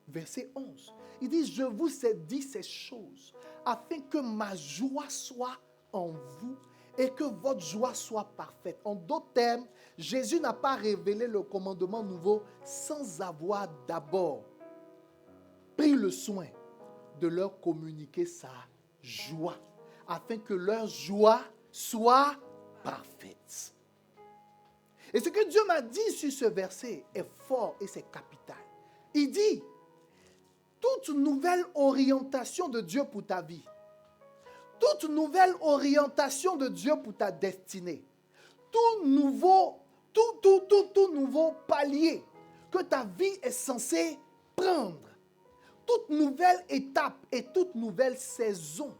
S5: Verset 11. Il dit, je vous ai dit ces choses afin que ma joie soit en vous et que votre joie soit parfaite. En d'autres termes, Jésus n'a pas révélé le commandement nouveau sans avoir d'abord pris le soin de leur communiquer sa joie, afin que leur joie soit parfaite. Et ce que Dieu m'a dit sur ce verset est fort et c'est capital. Il dit, toute nouvelle orientation de Dieu pour ta vie, toute nouvelle orientation de Dieu pour ta destinée, tout nouveau palier que ta vie est censée prendre, toute nouvelle étape et toute nouvelle saison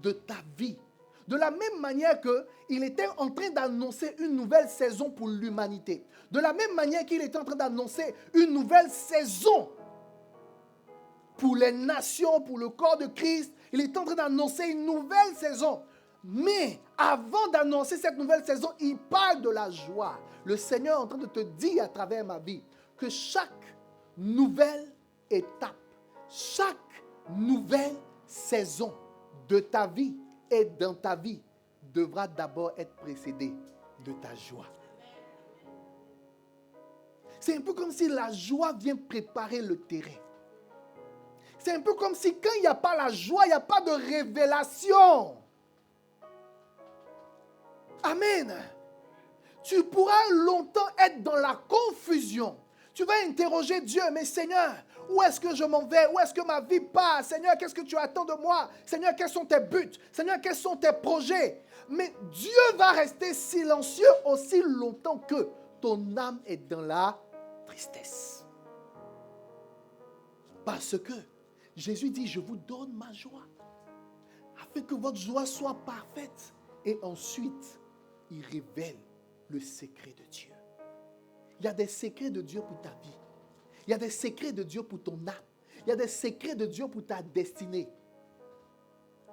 S5: de ta vie. De la même manière qu'il était en train d'annoncer une nouvelle saison pour l'humanité. De la même manière qu'il était en train d'annoncer une nouvelle saison pour les nations, pour le corps de Christ. Il est en train d'annoncer une nouvelle saison. Mais avant d'annoncer cette nouvelle saison, il parle de la joie. Le Seigneur est en train de te dire à travers ma vie que chaque nouvelle étape, chaque nouvelle saison de ta vie et dans ta vie devra d'abord être précédée de ta joie. C'est un peu comme si la joie vient préparer le terrain. C'est un peu comme si quand il n'y a pas la joie, il n'y a pas de révélation. Amen. Tu pourras longtemps être dans la confusion. Tu vas interroger Dieu, mais Seigneur, où est-ce que je m'en vais? Où est-ce que ma vie part? Seigneur, qu'est-ce que tu attends de moi? Seigneur, quels sont tes buts? Seigneur, quels sont tes projets? Mais Dieu va rester silencieux aussi longtemps que ton âme est dans la tristesse. Parce que Jésus dit, je vous donne ma joie, afin que votre joie soit parfaite. Et ensuite, il révèle le secret de Dieu. Il y a des secrets de Dieu pour ta vie. Il y a des secrets de Dieu pour ton âme. Il y a des secrets de Dieu pour ta destinée.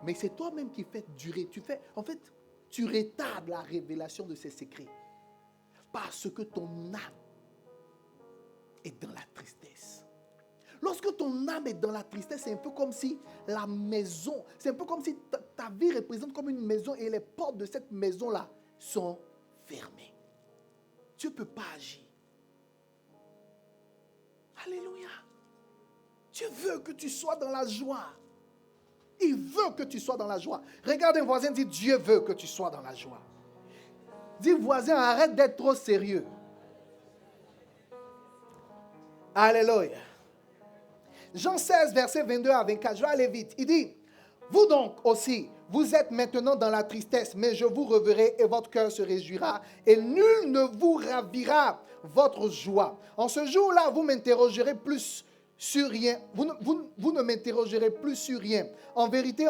S5: Mais c'est toi-même qui fais durer. Tu retardes la révélation de ces secrets. Parce que ton âme est dans la tristesse. Lorsque ton âme est dans la tristesse, c'est un peu comme si la maison, c'est un peu comme si ta vie représente comme une maison et les portes de cette maison-là sont fermées. Tu ne peux pas agir. Alléluia. Dieu veut que tu sois dans la joie. Il veut que tu sois dans la joie. Regarde un voisin, dis Dieu veut que tu sois dans la joie. Dis voisin, arrête d'être trop sérieux. Alléluia. Jean 16, verset 22 à 24. Je vais aller vite. Il dit, Vous donc aussi, vous êtes maintenant dans la tristesse, mais je vous reverrai et votre cœur se réjouira et nul ne vous ravira votre joie. En ce jour-là, vous m'interrogerez plus sur rien. Vous ne m'interrogerez plus sur rien. En vérité,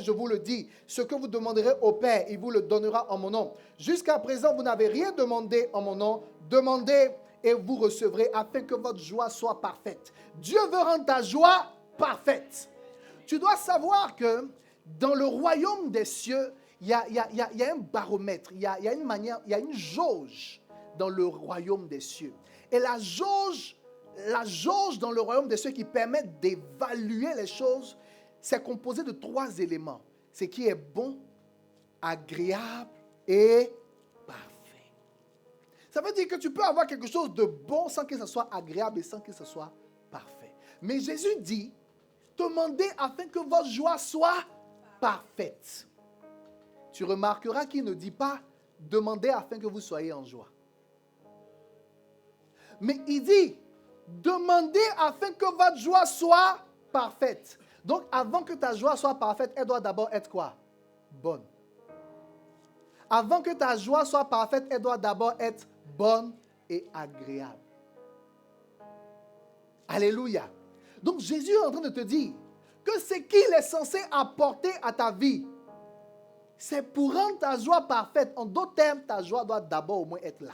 S5: je vous le dis, ce que vous demanderez au Père, il vous le donnera en mon nom. Jusqu'à présent, vous n'avez rien demandé en mon nom. Demandez et vous recevrez afin que votre joie soit parfaite. Dieu veut rendre ta joie parfaite. Tu dois savoir que dans le royaume des cieux, il y a un baromètre, il y a une manière, il y a une jauge dans le royaume des cieux. Et la jauge dans le royaume des cieux qui permet d'évaluer les choses, c'est composé de 3 éléments. Ce qui est bon, agréable et parfait. Ça veut dire que tu peux avoir quelque chose de bon sans que ce soit agréable et sans que ce soit parfait. Mais Jésus dit, demandez afin que votre joie soit parfaite. Tu remarqueras qu'il ne dit pas, demandez afin que vous soyez en joie. Mais il dit, demandez afin que votre joie soit parfaite. Donc, avant que ta joie soit parfaite, elle doit d'abord être quoi? Bonne. Avant que ta joie soit parfaite, elle doit d'abord être bonne et agréable. Alléluia. Donc, Jésus est en train de te dire que ce qu'il est censé apporter à ta vie, c'est pour rendre ta joie parfaite. En d'autres termes, ta joie doit d'abord au moins être là.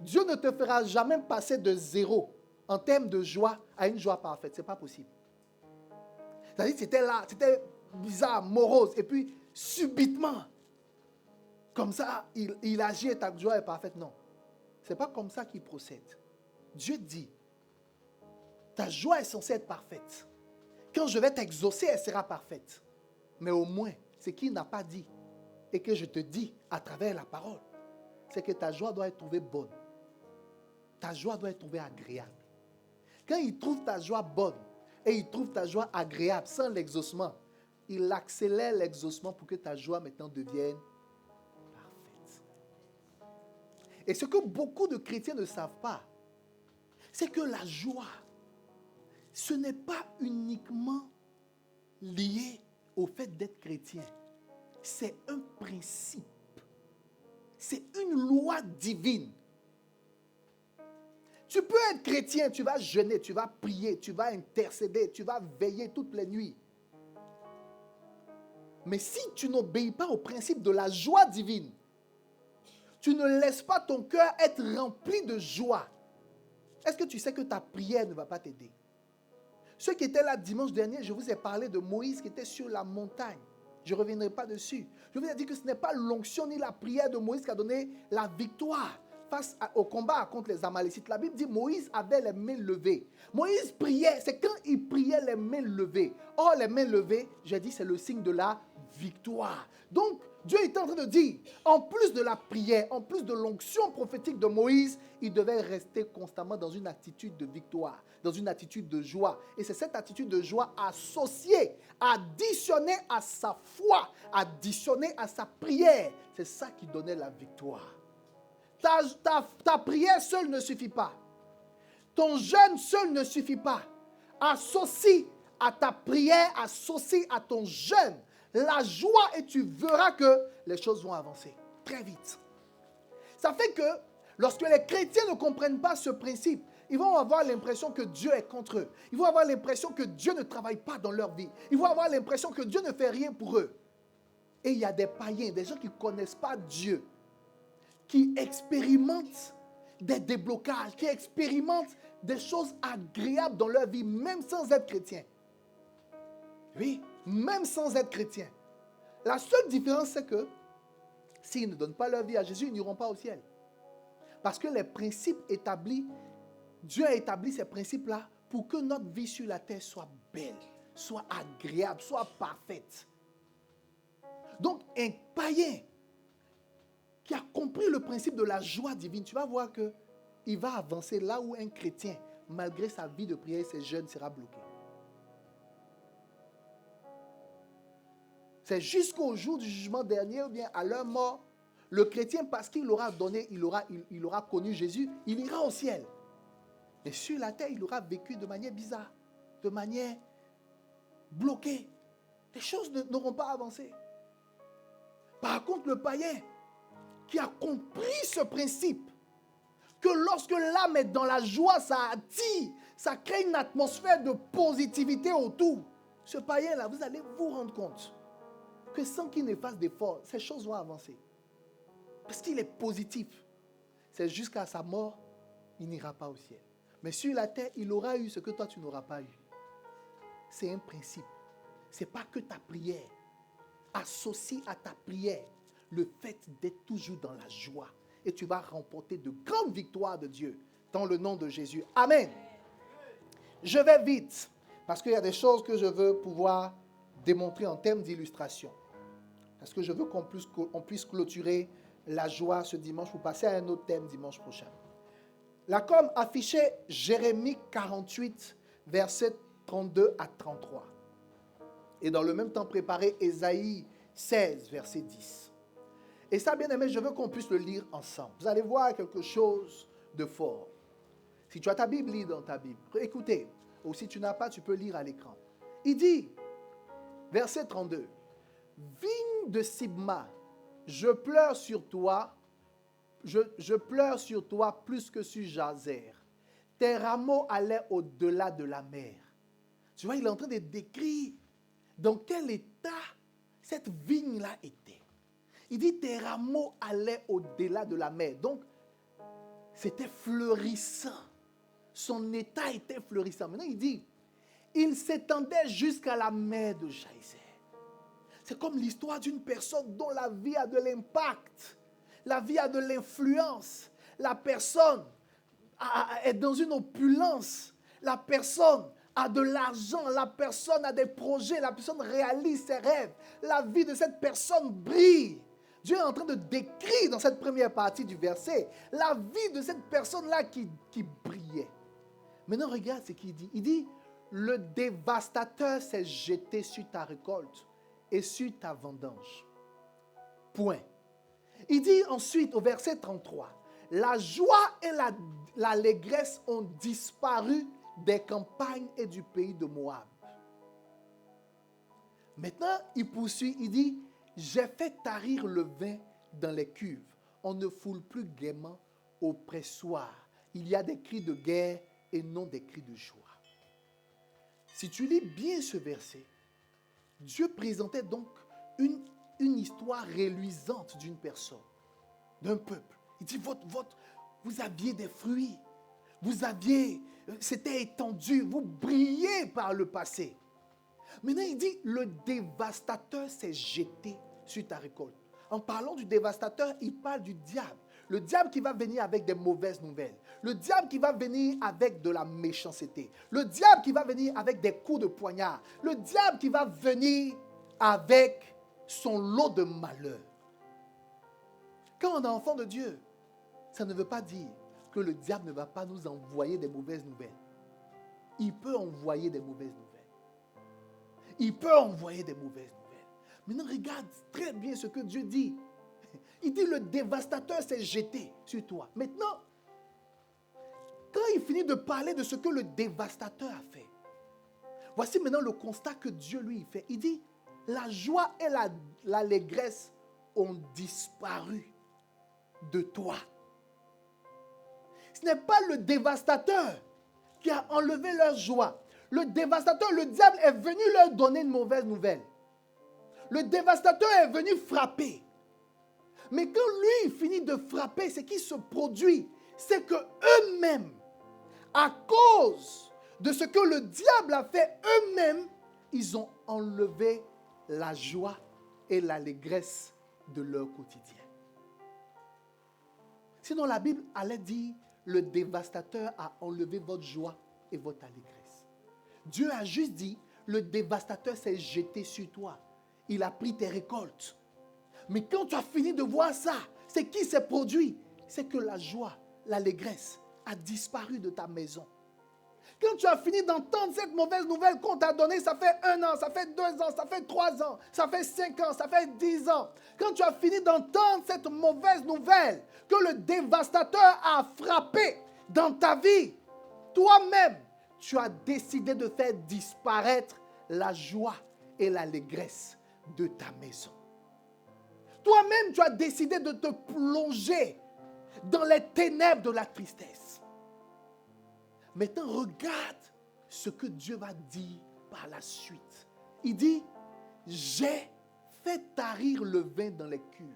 S5: Dieu ne te fera jamais passer de 0 en termes de joie à une joie parfaite. Ce n'est pas possible. C'est-à-dire que c'était là, c'était bizarre, morose, et puis subitement, comme ça, il agit et ta joie est parfaite. Non. Ce n'est pas comme ça qu'il procède. Dieu dit, ta joie est censée être parfaite. Quand je vais t'exaucer, elle sera parfaite. Mais au moins, ce qu'il n'a pas dit et que je te dis à travers la parole, c'est que ta joie doit être trouvée bonne. Ta joie doit être trouvée agréable. Quand il trouve ta joie bonne et il trouve ta joie agréable sans l'exaucement, il accélère l'exaucement pour que ta joie maintenant devienne parfaite. Et ce que beaucoup de chrétiens ne savent pas, c'est que la joie, ce n'est pas uniquement lié au fait d'être chrétien. C'est un principe. C'est une loi divine. Tu peux être chrétien, tu vas jeûner, tu vas prier, tu vas intercéder, tu vas veiller toutes les nuits. Mais si tu n'obéis pas au principe de la joie divine, tu ne laisses pas ton cœur être rempli de joie, est-ce que tu sais que ta prière ne va pas t'aider? Ceux qui étaient là dimanche dernier, je vous ai parlé de Moïse qui était sur la montagne. Je ne reviendrai pas dessus. Je vous ai dit que ce n'est pas l'onction ni la prière de Moïse qui a donné la victoire face au combat contre les Amalécites. La Bible dit que Moïse avait les mains levées. Moïse priait, c'est quand il priait les mains levées. Or, les mains levées, j'ai dit, c'est le signe de la victoire. Donc, Dieu est en train de dire, en plus de la prière, en plus de l'onction prophétique de Moïse, il devait rester constamment dans une attitude de victoire, dans une attitude de joie. Et c'est cette attitude de joie associée, additionnée à sa foi, additionnée à sa prière. C'est ça qui donnait la victoire. Ta prière seule ne suffit pas. Ton jeûne seul ne suffit pas. Associe à ta prière, associe à ton jeûne la joie et tu verras que les choses vont avancer très vite. Ça fait que lorsque les chrétiens ne comprennent pas ce principe, ils vont avoir l'impression que Dieu est contre eux. Ils vont avoir l'impression que Dieu ne travaille pas dans leur vie. Ils vont avoir l'impression que Dieu ne fait rien pour eux. Et il y a des païens, des gens qui ne connaissent pas Dieu, qui expérimentent des déblocages, qui expérimentent des choses agréables dans leur vie, même sans être chrétiens. Oui, même sans être chrétiens. La seule différence, c'est que s'ils ne donnent pas leur vie à Jésus, ils n'iront pas au ciel. Parce que les principes établis, Dieu a établi ces principes-là pour que notre vie sur la terre soit belle, soit agréable, soit parfaite. Donc, un païen qui a compris le principe de la joie divine, tu vas voir qu'il va avancer là où un chrétien, malgré sa vie de prière et ses jeûnes, sera bloqué. C'est jusqu'au jour du jugement dernier ou bien à leur mort, le chrétien, parce qu'il aura donné, il aura connu Jésus, il ira au ciel. Mais sur la terre, il aura vécu de manière bizarre, de manière bloquée. les choses n'auront pas avancé. Par contre, le païen qui a compris ce principe, que lorsque l'âme est dans la joie, ça attire, ça crée une atmosphère de positivité autour. Ce païen-là, vous allez vous rendre compte que sans qu'il ne fasse d'efforts, ces choses vont avancer. Parce qu'il est positif. C'est jusqu'à sa mort, il n'ira pas au ciel. Mais sur la terre, il aura eu ce que toi, tu n'auras pas eu. C'est un principe. Ce n'est pas que ta prière. Associe à ta prière le fait d'être toujours dans la joie. Et tu vas remporter de grandes victoires de Dieu dans le nom de Jésus. Amen. Je vais vite parce qu'il y a des choses que je veux pouvoir démontrer en termes d'illustration. Parce que je veux qu'on puisse clôturer la joie ce dimanche pour passer à un autre thème dimanche prochain. La com affichait Jérémie 48, versets 32 à 33. Et dans le même temps, préparer Ésaïe 16, verset 10. Et ça, bien aimé, je veux qu'on puisse le lire ensemble. Vous allez voir quelque chose de fort. Si tu as ta Bible, lis dans ta Bible. Écoutez, ou si tu n'as pas, tu peux lire à l'écran. Il dit, verset 32, « Vigne de Sibma, je pleure sur toi, je pleure sur toi plus que sur Jazer. Tes rameaux allaient au-delà de la mer. » Tu vois, il est en train de décrire dans quel état cette vigne-là était. Il dit, tes rameaux allaient au-delà de la mer. Donc, c'était fleurissant. Son état était fleurissant. Maintenant, il dit, il s'étendait jusqu'à la mer de Jazer. C'est comme l'histoire d'une personne dont la vie a de l'impact. La vie a de l'influence. La personne est dans une opulence. La personne a de l'argent. La personne a des projets. La personne réalise ses rêves. La vie de cette personne brille. Dieu est en train de décrire dans cette première partie du verset la vie de cette personne-là qui brillait. Maintenant, regarde ce qu'il dit. Il dit, le dévastateur s'est jeté sur ta récolte et sur ta vendange. Point. Il dit ensuite au verset 33, la joie et l'allégresse ont disparu des campagnes et du pays de Moab. Maintenant, il poursuit, il dit, j'ai fait tarir le vin dans les cuves. On ne foule plus gaiement au pressoir. Il y a des cris de guerre et non des cris de joie. Si tu lis bien ce verset, Dieu présentait donc une histoire reluisante d'une personne, d'un peuple. Il dit, vous aviez des fruits, c'était étendu, vous brillez par le passé. Maintenant, il dit, le dévastateur s'est jeté sur ta récolte. En parlant du dévastateur, il parle du diable. Le diable qui va venir avec des mauvaises nouvelles. Le diable qui va venir avec de la méchanceté. Le diable qui va venir avec des coups de poignard. Le diable qui va venir avec son lot de malheur. Quand on est enfant de Dieu, ça ne veut pas dire que le diable ne va pas nous envoyer des mauvaises nouvelles. Il peut envoyer des mauvaises nouvelles. Il peut envoyer des mauvaises nouvelles. Maintenant, regarde très bien ce que Dieu dit. Il dit, le dévastateur s'est jeté sur toi. Maintenant, quand il finit de parler de ce que le dévastateur a fait, voici maintenant le constat que Dieu lui fait. Il dit, la joie et l'allégresse ont disparu de toi. Ce n'est pas le dévastateur qui a enlevé leur joie. Le dévastateur, le diable est venu leur donner une mauvaise nouvelle. Le dévastateur est venu frapper. Mais quand lui il finit de frapper, ce qui se produit, c'est que eux-mêmes, à cause de ce que le diable a fait eux-mêmes, ils ont enlevé la joie et l'allégresse de leur quotidien. Sinon, la Bible allait dire, le dévastateur a enlevé votre joie et votre allégresse. Dieu a juste dit, le dévastateur s'est jeté sur toi. Il a pris tes récoltes. Mais quand tu as fini de voir ça, c'est qui s'est produit? C'est que la joie, l'allégresse a disparu de ta maison. Quand tu as fini d'entendre cette mauvaise nouvelle qu'on t'a donnée, ça fait 1 an, ça fait 2 ans, ça fait 3 ans, ça fait 5 ans, ça fait 10 ans. Quand tu as fini d'entendre cette mauvaise nouvelle que le dévastateur a frappé dans ta vie, toi-même, tu as décidé de faire disparaître la joie et l'allégresse de ta maison. Toi-même, tu as décidé de te plonger dans les ténèbres de la tristesse. Maintenant, regarde ce que Dieu va dire par la suite. Il dit, j'ai fait tarir le vin dans les cuves.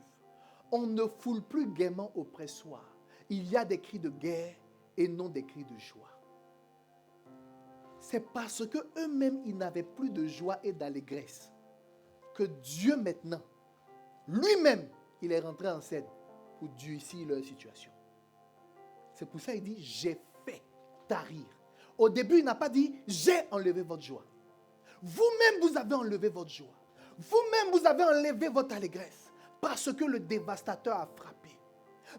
S5: On ne foule plus gaiement au pressoir. Il y a des cris de guerre et non des cris de joie. C'est parce qu'eux-mêmes, ils n'avaient plus de joie et d'allégresse que Dieu maintenant, lui-même, il est rentré en scène pour durcir leur situation. C'est pour ça qu'il dit, j'ai fait tarir. Au début, il n'a pas dit, j'ai enlevé votre joie. Vous-même, vous avez enlevé votre joie. Vous-même, vous avez enlevé votre allégresse. Parce que le dévastateur a frappé.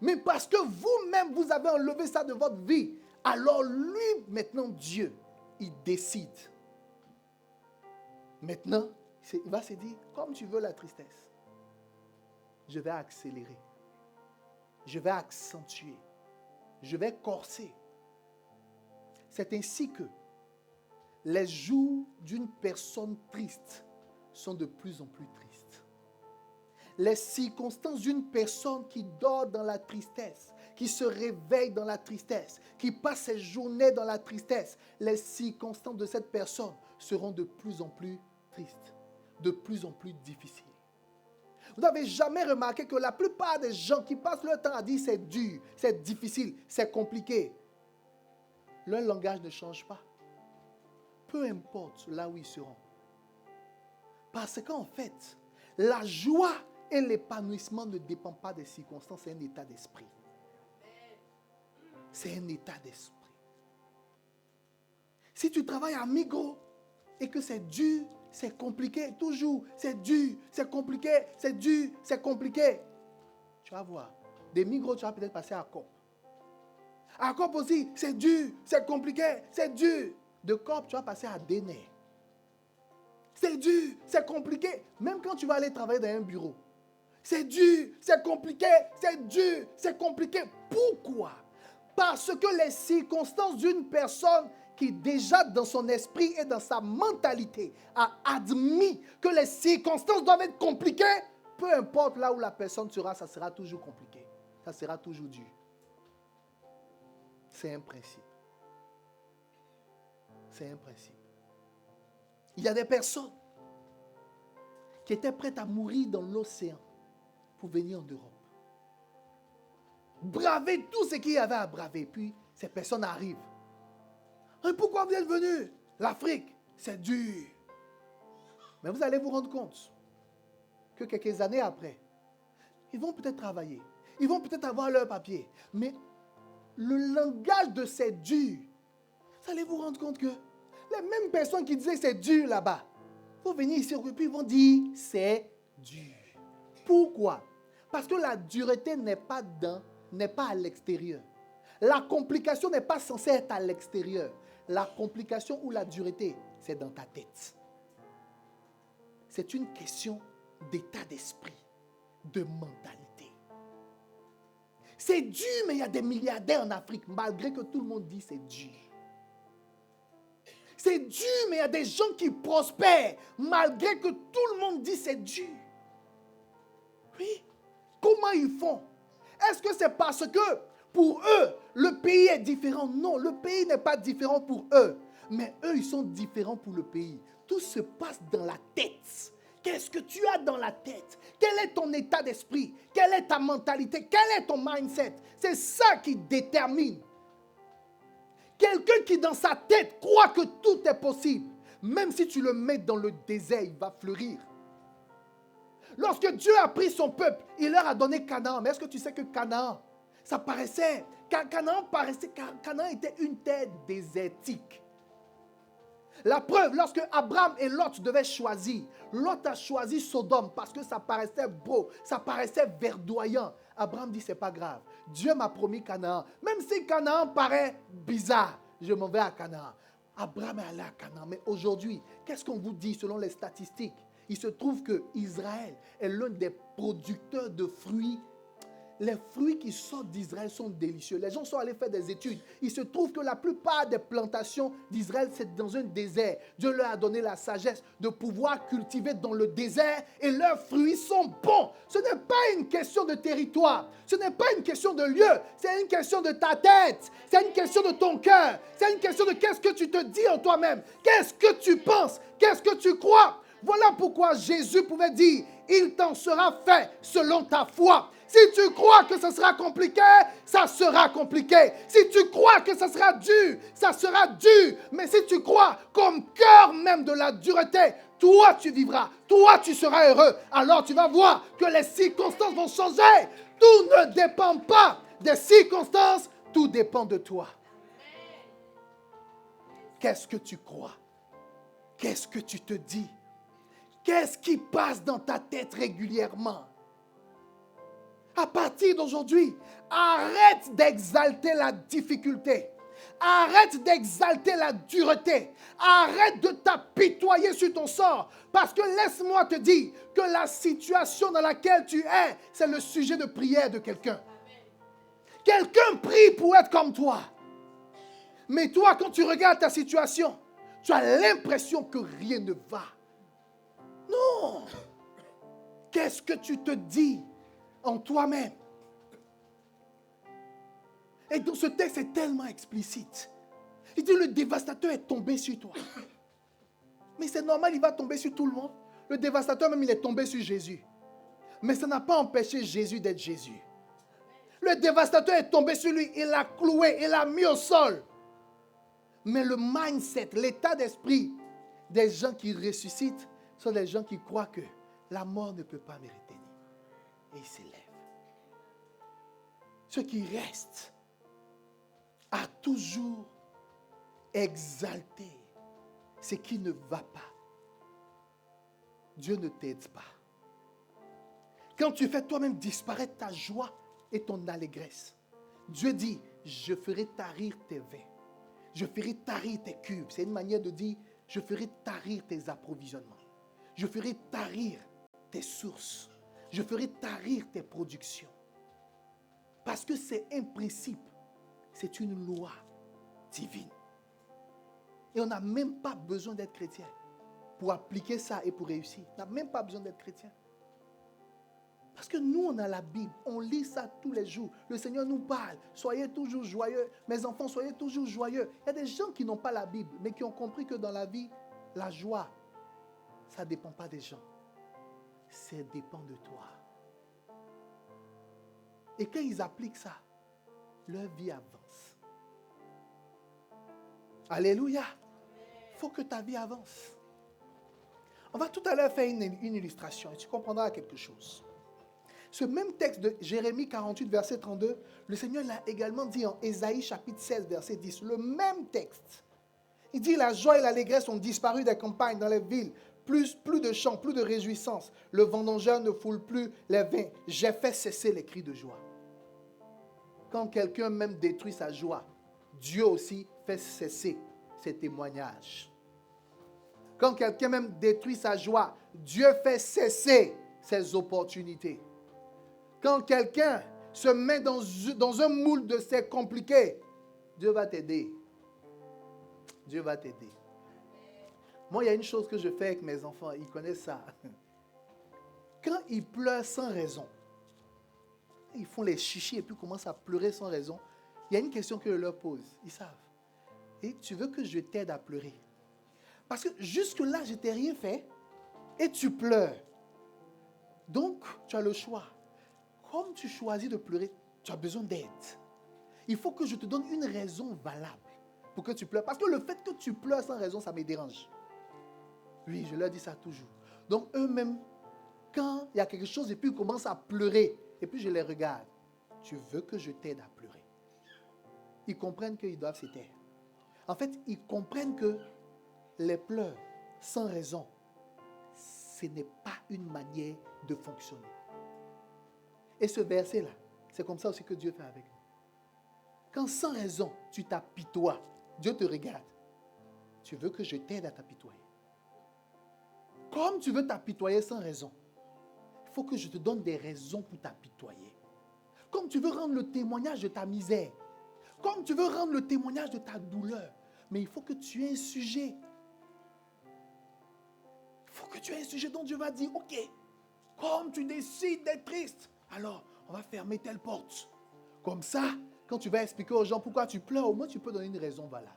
S5: Mais parce que vous-même, vous avez enlevé ça de votre vie. Alors lui, maintenant, Dieu, il décide. Maintenant, il va se dire, comme tu veux la tristesse, je vais accélérer. Je vais accentuer. Je vais corser. C'est ainsi que les jours d'une personne triste sont de plus en plus tristes. Les circonstances d'une personne qui dort dans la tristesse, qui se réveille dans la tristesse, qui passe ses journées dans la tristesse, les circonstances de cette personne seront de plus en plus tristes, de plus en plus difficiles. Vous n'avez jamais remarqué que la plupart des gens qui passent leur temps à dire c'est dur, c'est difficile, c'est compliqué, leur langage ne change pas. Peu importe là où ils seront. Parce qu'en fait, la joie et l'épanouissement ne dépendent pas des circonstances, c'est un état d'esprit. C'est un état d'esprit. Si tu travailles à Migros et que c'est dur, c'est compliqué, toujours, c'est dur, c'est compliqué, c'est dur, c'est compliqué, tu vas voir. Des Migros, tu vas peut-être passer à Coop. À Coop aussi, c'est dur, c'est compliqué, c'est dur. De Coop, tu vas passer à Déné. C'est dur, c'est compliqué. Même quand tu vas aller travailler dans un bureau. C'est dur, c'est compliqué, c'est dur, c'est compliqué. Pourquoi? Parce que les circonstances d'une personne qui déjà dans son esprit et dans sa mentalité a admis que les circonstances doivent être compliquées, peu importe là où la personne sera, ça sera toujours compliqué. Ça sera toujours dur. C'est un principe. C'est un principe. Il y a des personnes qui étaient prêtes à mourir dans l'océan pour venir en Europe. Braver tout ce qu'il y avait à braver. Puis ces personnes arrivent. Et pourquoi vous êtes venus? L'Afrique, c'est dur. Mais vous allez vous rendre compte que quelques années après, ils vont peut-être travailler. Ils vont peut-être avoir leur papier. Mais le langage de c'est dur, vous allez vous rendre compte que les mêmes personnes qui disaient c'est dur là-bas, vont venir ici et puis ils vont dire c'est dur. Pourquoi? Parce que la dureté n'est pas à l'extérieur. La complication n'est pas censée être à l'extérieur. La complication ou la dureté, c'est dans ta tête. C'est une question d'état d'esprit, de mentalité. C'est dur, mais il y a des milliardaires en Afrique, malgré que tout le monde dit c'est dur. C'est dur, mais il y a des gens qui prospèrent, malgré que tout le monde dit c'est dur. Oui. Comment ils font? Est-ce que c'est parce que pour eux, le pays est différent? Non, le pays n'est pas différent pour eux. Mais eux, ils sont différents pour le pays. Tout se passe dans la tête. Qu'est-ce que tu as dans la tête? Quel est ton état d'esprit? Quelle est ta mentalité? Quel est ton mindset? C'est ça qui détermine. Quelqu'un qui dans sa tête croit que tout est possible, même si tu le mets dans le désert, il va fleurir. Lorsque Dieu a pris son peuple, il leur a donné Canaan. Mais est-ce que tu sais que Canaan, Canaan était une terre désertique. La preuve, lorsque Abraham et Lot devaient choisir, Lot a choisi Sodome parce que ça paraissait beau, ça paraissait verdoyant. Abraham dit, c'est pas grave. Dieu m'a promis Canaan. Même si Canaan paraît bizarre, je m'en vais à Canaan. Abraham est allé à Canaan. Mais aujourd'hui, qu'est-ce qu'on vous dit selon les statistiques? Il se trouve que Israël est l'un des producteurs de fruits les fruits qui sortent d'Israël sont délicieux. Les gens sont allés faire des études. Il se trouve que la plupart des plantations d'Israël, c'est dans un désert. Dieu leur a donné la sagesse de pouvoir cultiver dans le désert et leurs fruits sont bons. Ce n'est pas une question de territoire. Ce n'est pas une question de lieu. C'est une question de ta tête. C'est une question de ton cœur. C'est une question de qu'est-ce que tu te dis en toi-même. Qu'est-ce que tu penses? Qu'est-ce que tu crois? Voilà pourquoi Jésus pouvait dire, il t'en sera fait selon ta foi. Si tu crois que ça sera compliqué, ça sera compliqué. Si tu crois que ça sera dur, ça sera dur. Mais si tu crois comme cœur même de la dureté, toi tu vivras, toi tu seras heureux. Alors tu vas voir que les circonstances vont changer. Tout ne dépend pas des circonstances, tout dépend de toi. Qu'est-ce que tu crois? Qu'est-ce que tu te dis? Qu'est-ce qui passe dans ta tête régulièrement? À partir d'aujourd'hui, arrête d'exalter la difficulté. Arrête d'exalter la dureté. Arrête de t'apitoyer sur ton sort. Parce que laisse-moi te dire que la situation dans laquelle tu es, c'est le sujet de prière de quelqu'un. Quelqu'un prie pour être comme toi. Mais toi, quand tu regardes ta situation, tu as l'impression que rien ne va. Non. Qu'est-ce que tu te dis en toi-même? Et dans ce texte, c'est tellement explicite. Il dit, le dévastateur est tombé sur toi. Mais c'est normal, il va tomber sur tout le monde. Le dévastateur même, il est tombé sur Jésus. Mais ça n'a pas empêché Jésus d'être Jésus. Le dévastateur est tombé sur lui, il l'a cloué, il l'a mis au sol. Mais le mindset, l'état d'esprit des gens qui ressuscitent sont des gens qui croient que la mort ne peut pas me retenir. Et ils s'élèvent. Ce qui reste a toujours exalté ce qui ne va pas. Dieu ne t'aide pas. Quand tu fais toi-même disparaître ta joie et ton allégresse, Dieu dit, je ferai tarir tes vins. Je ferai tarir tes cubes. C'est une manière de dire, je ferai tarir tes approvisionnements. Je ferai tarir tes sources. Je ferai tarir tes productions. Parce que c'est un principe. C'est une loi divine. Et on n'a même pas besoin d'être chrétien pour appliquer ça et pour réussir. On n'a même pas besoin d'être chrétien. Parce que nous, on a la Bible. On lit ça tous les jours. Le Seigneur nous parle. Soyez toujours joyeux. Mes enfants, soyez toujours joyeux. Il y a des gens qui n'ont pas la Bible, mais qui ont compris que dans la vie, la joie, ça ne dépend pas des gens. Ça dépend de toi. Et quand ils appliquent ça, leur vie avance. Alléluia. Il faut que ta vie avance. On va tout à l'heure faire une illustration et tu comprendras quelque chose. Ce même texte de Jérémie 48, verset 32, le Seigneur l'a également dit en Ésaïe chapitre 16, verset 10. Le même texte. Il dit, la joie et l'allégresse ont disparu des campagnes, dans les villes. Plus de chants, plus de réjouissance. Le vendangeur ne foule plus les vins. J'ai fait cesser les cris de joie. Quand quelqu'un même détruit sa joie, Dieu aussi fait cesser ses témoignages. Quand quelqu'un même détruit sa joie, Dieu fait cesser ses opportunités. Quand quelqu'un se met dans un moule de c'est compliqué, Dieu va t'aider. Dieu va t'aider. Moi, il y a une chose que je fais avec mes enfants, ils connaissent ça. Quand ils pleurent sans raison, ils font les chichis et puis commencent à pleurer sans raison, il y a une question que je leur pose. Ils savent. Et tu veux que je t'aide à pleurer? Parce que jusque-là, je ne t'ai rien fait et tu pleures. Donc, tu as le choix. Comme tu choisis de pleurer, tu as besoin d'aide. Il faut que je te donne une raison valable pour que tu pleures. Parce que le fait que tu pleures sans raison, ça me dérange. Oui, je leur dis ça toujours. Donc, eux-mêmes, quand il y a quelque chose et puis ils commencent à pleurer, et puis je les regarde, tu veux que je t'aide à pleurer? Ils comprennent qu'ils doivent se taire. En fait, ils comprennent que les pleurs sans raison, ce n'est pas une manière de fonctionner. Et ce verset-là, c'est comme ça aussi que Dieu fait avec nous. Quand sans raison, tu t'apitoies, Dieu te regarde. Tu veux que je t'aide à t'apitoyer. Comme tu veux t'apitoyer sans raison, il faut que je te donne des raisons pour t'apitoyer. comme tu veux rendre le témoignage de ta misère, comme tu veux rendre le témoignage de ta douleur, mais il faut que tu aies un sujet. Il faut que tu aies un sujet dont Dieu va dire, ok, comme tu décides d'être triste, alors on va fermer telle porte. Comme ça, quand tu vas expliquer aux gens pourquoi tu pleures, au moins tu peux donner une raison valable.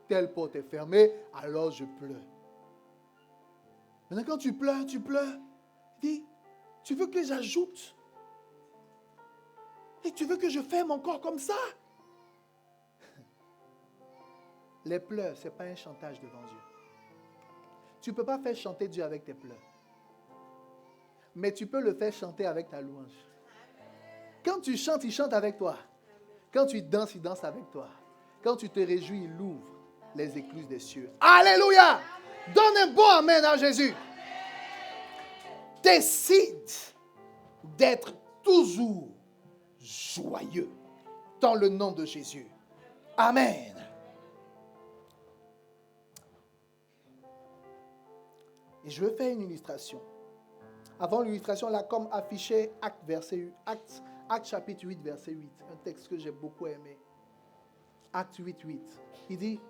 S5: Telle porte est fermée, alors je pleure. Maintenant, quand tu pleures, dis, tu veux que j'ajoute? Et tu veux que je ferme encore comme ça? Les pleurs, ce n'est pas un chantage devant Dieu. Tu ne peux pas faire chanter Dieu avec tes pleurs. Mais tu peux le faire chanter avec ta louange. Quand tu chantes, il chante avec toi. Quand tu danses, il danse avec toi. Quand tu te réjouis, il ouvre les écluses des cieux. Alléluia! Donne un bon amen à Jésus. Décide d'être toujours joyeux dans le nom de Jésus. Amen. Et je veux faire une illustration. Avant l'illustration, là, comme affiché Acte chapitre 8, verset 8. Un texte que j'ai beaucoup aimé. Acte 8, 8. Il dit,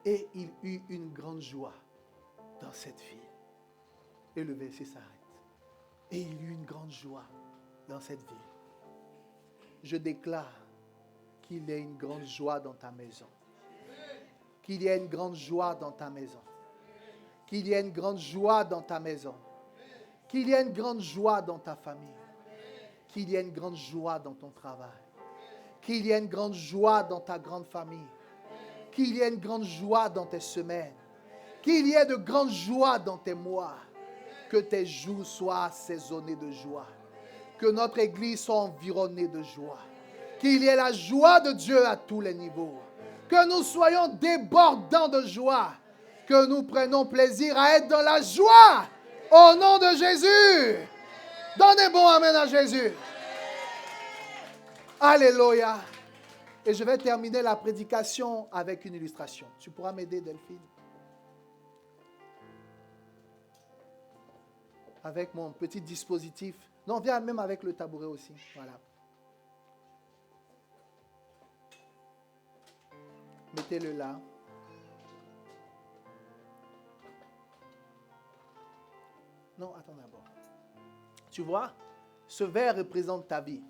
S5: et il eut une grande joie dans cette vie. Et le verset s'arrête. Et il eut une grande joie dans cette vie. Je déclare qu'il y ait une grande joie dans ta maison. Qu'il y ait une grande joie dans ta maison. Qu'il y ait une grande joie dans ta maison. Qu'il y ait une grande joie dans ta famille. Qu'il y ait une grande joie dans ton travail. Qu'il y ait une grande joie dans ta grande famille. Qu'il y ait une grande joie dans tes semaines. Qu'il y ait de grandes joies dans tes mois. Que tes jours soient assaisonnés de joie. Que notre église soit environnée de joie. Qu'il y ait la joie de Dieu à tous les niveaux. Que nous soyons débordants de joie. Que nous prenions plaisir à être dans la joie. Au nom de Jésus. Donnez bon amen à Jésus. Alléluia. Et je vais terminer la prédication avec une illustration. Tu pourras m'aider, Delphine? Avec mon petit dispositif. Non, viens même avec le tabouret aussi. Voilà. Mettez-le là. Non, attends d'abord. Tu vois, ce verre représente ta vie.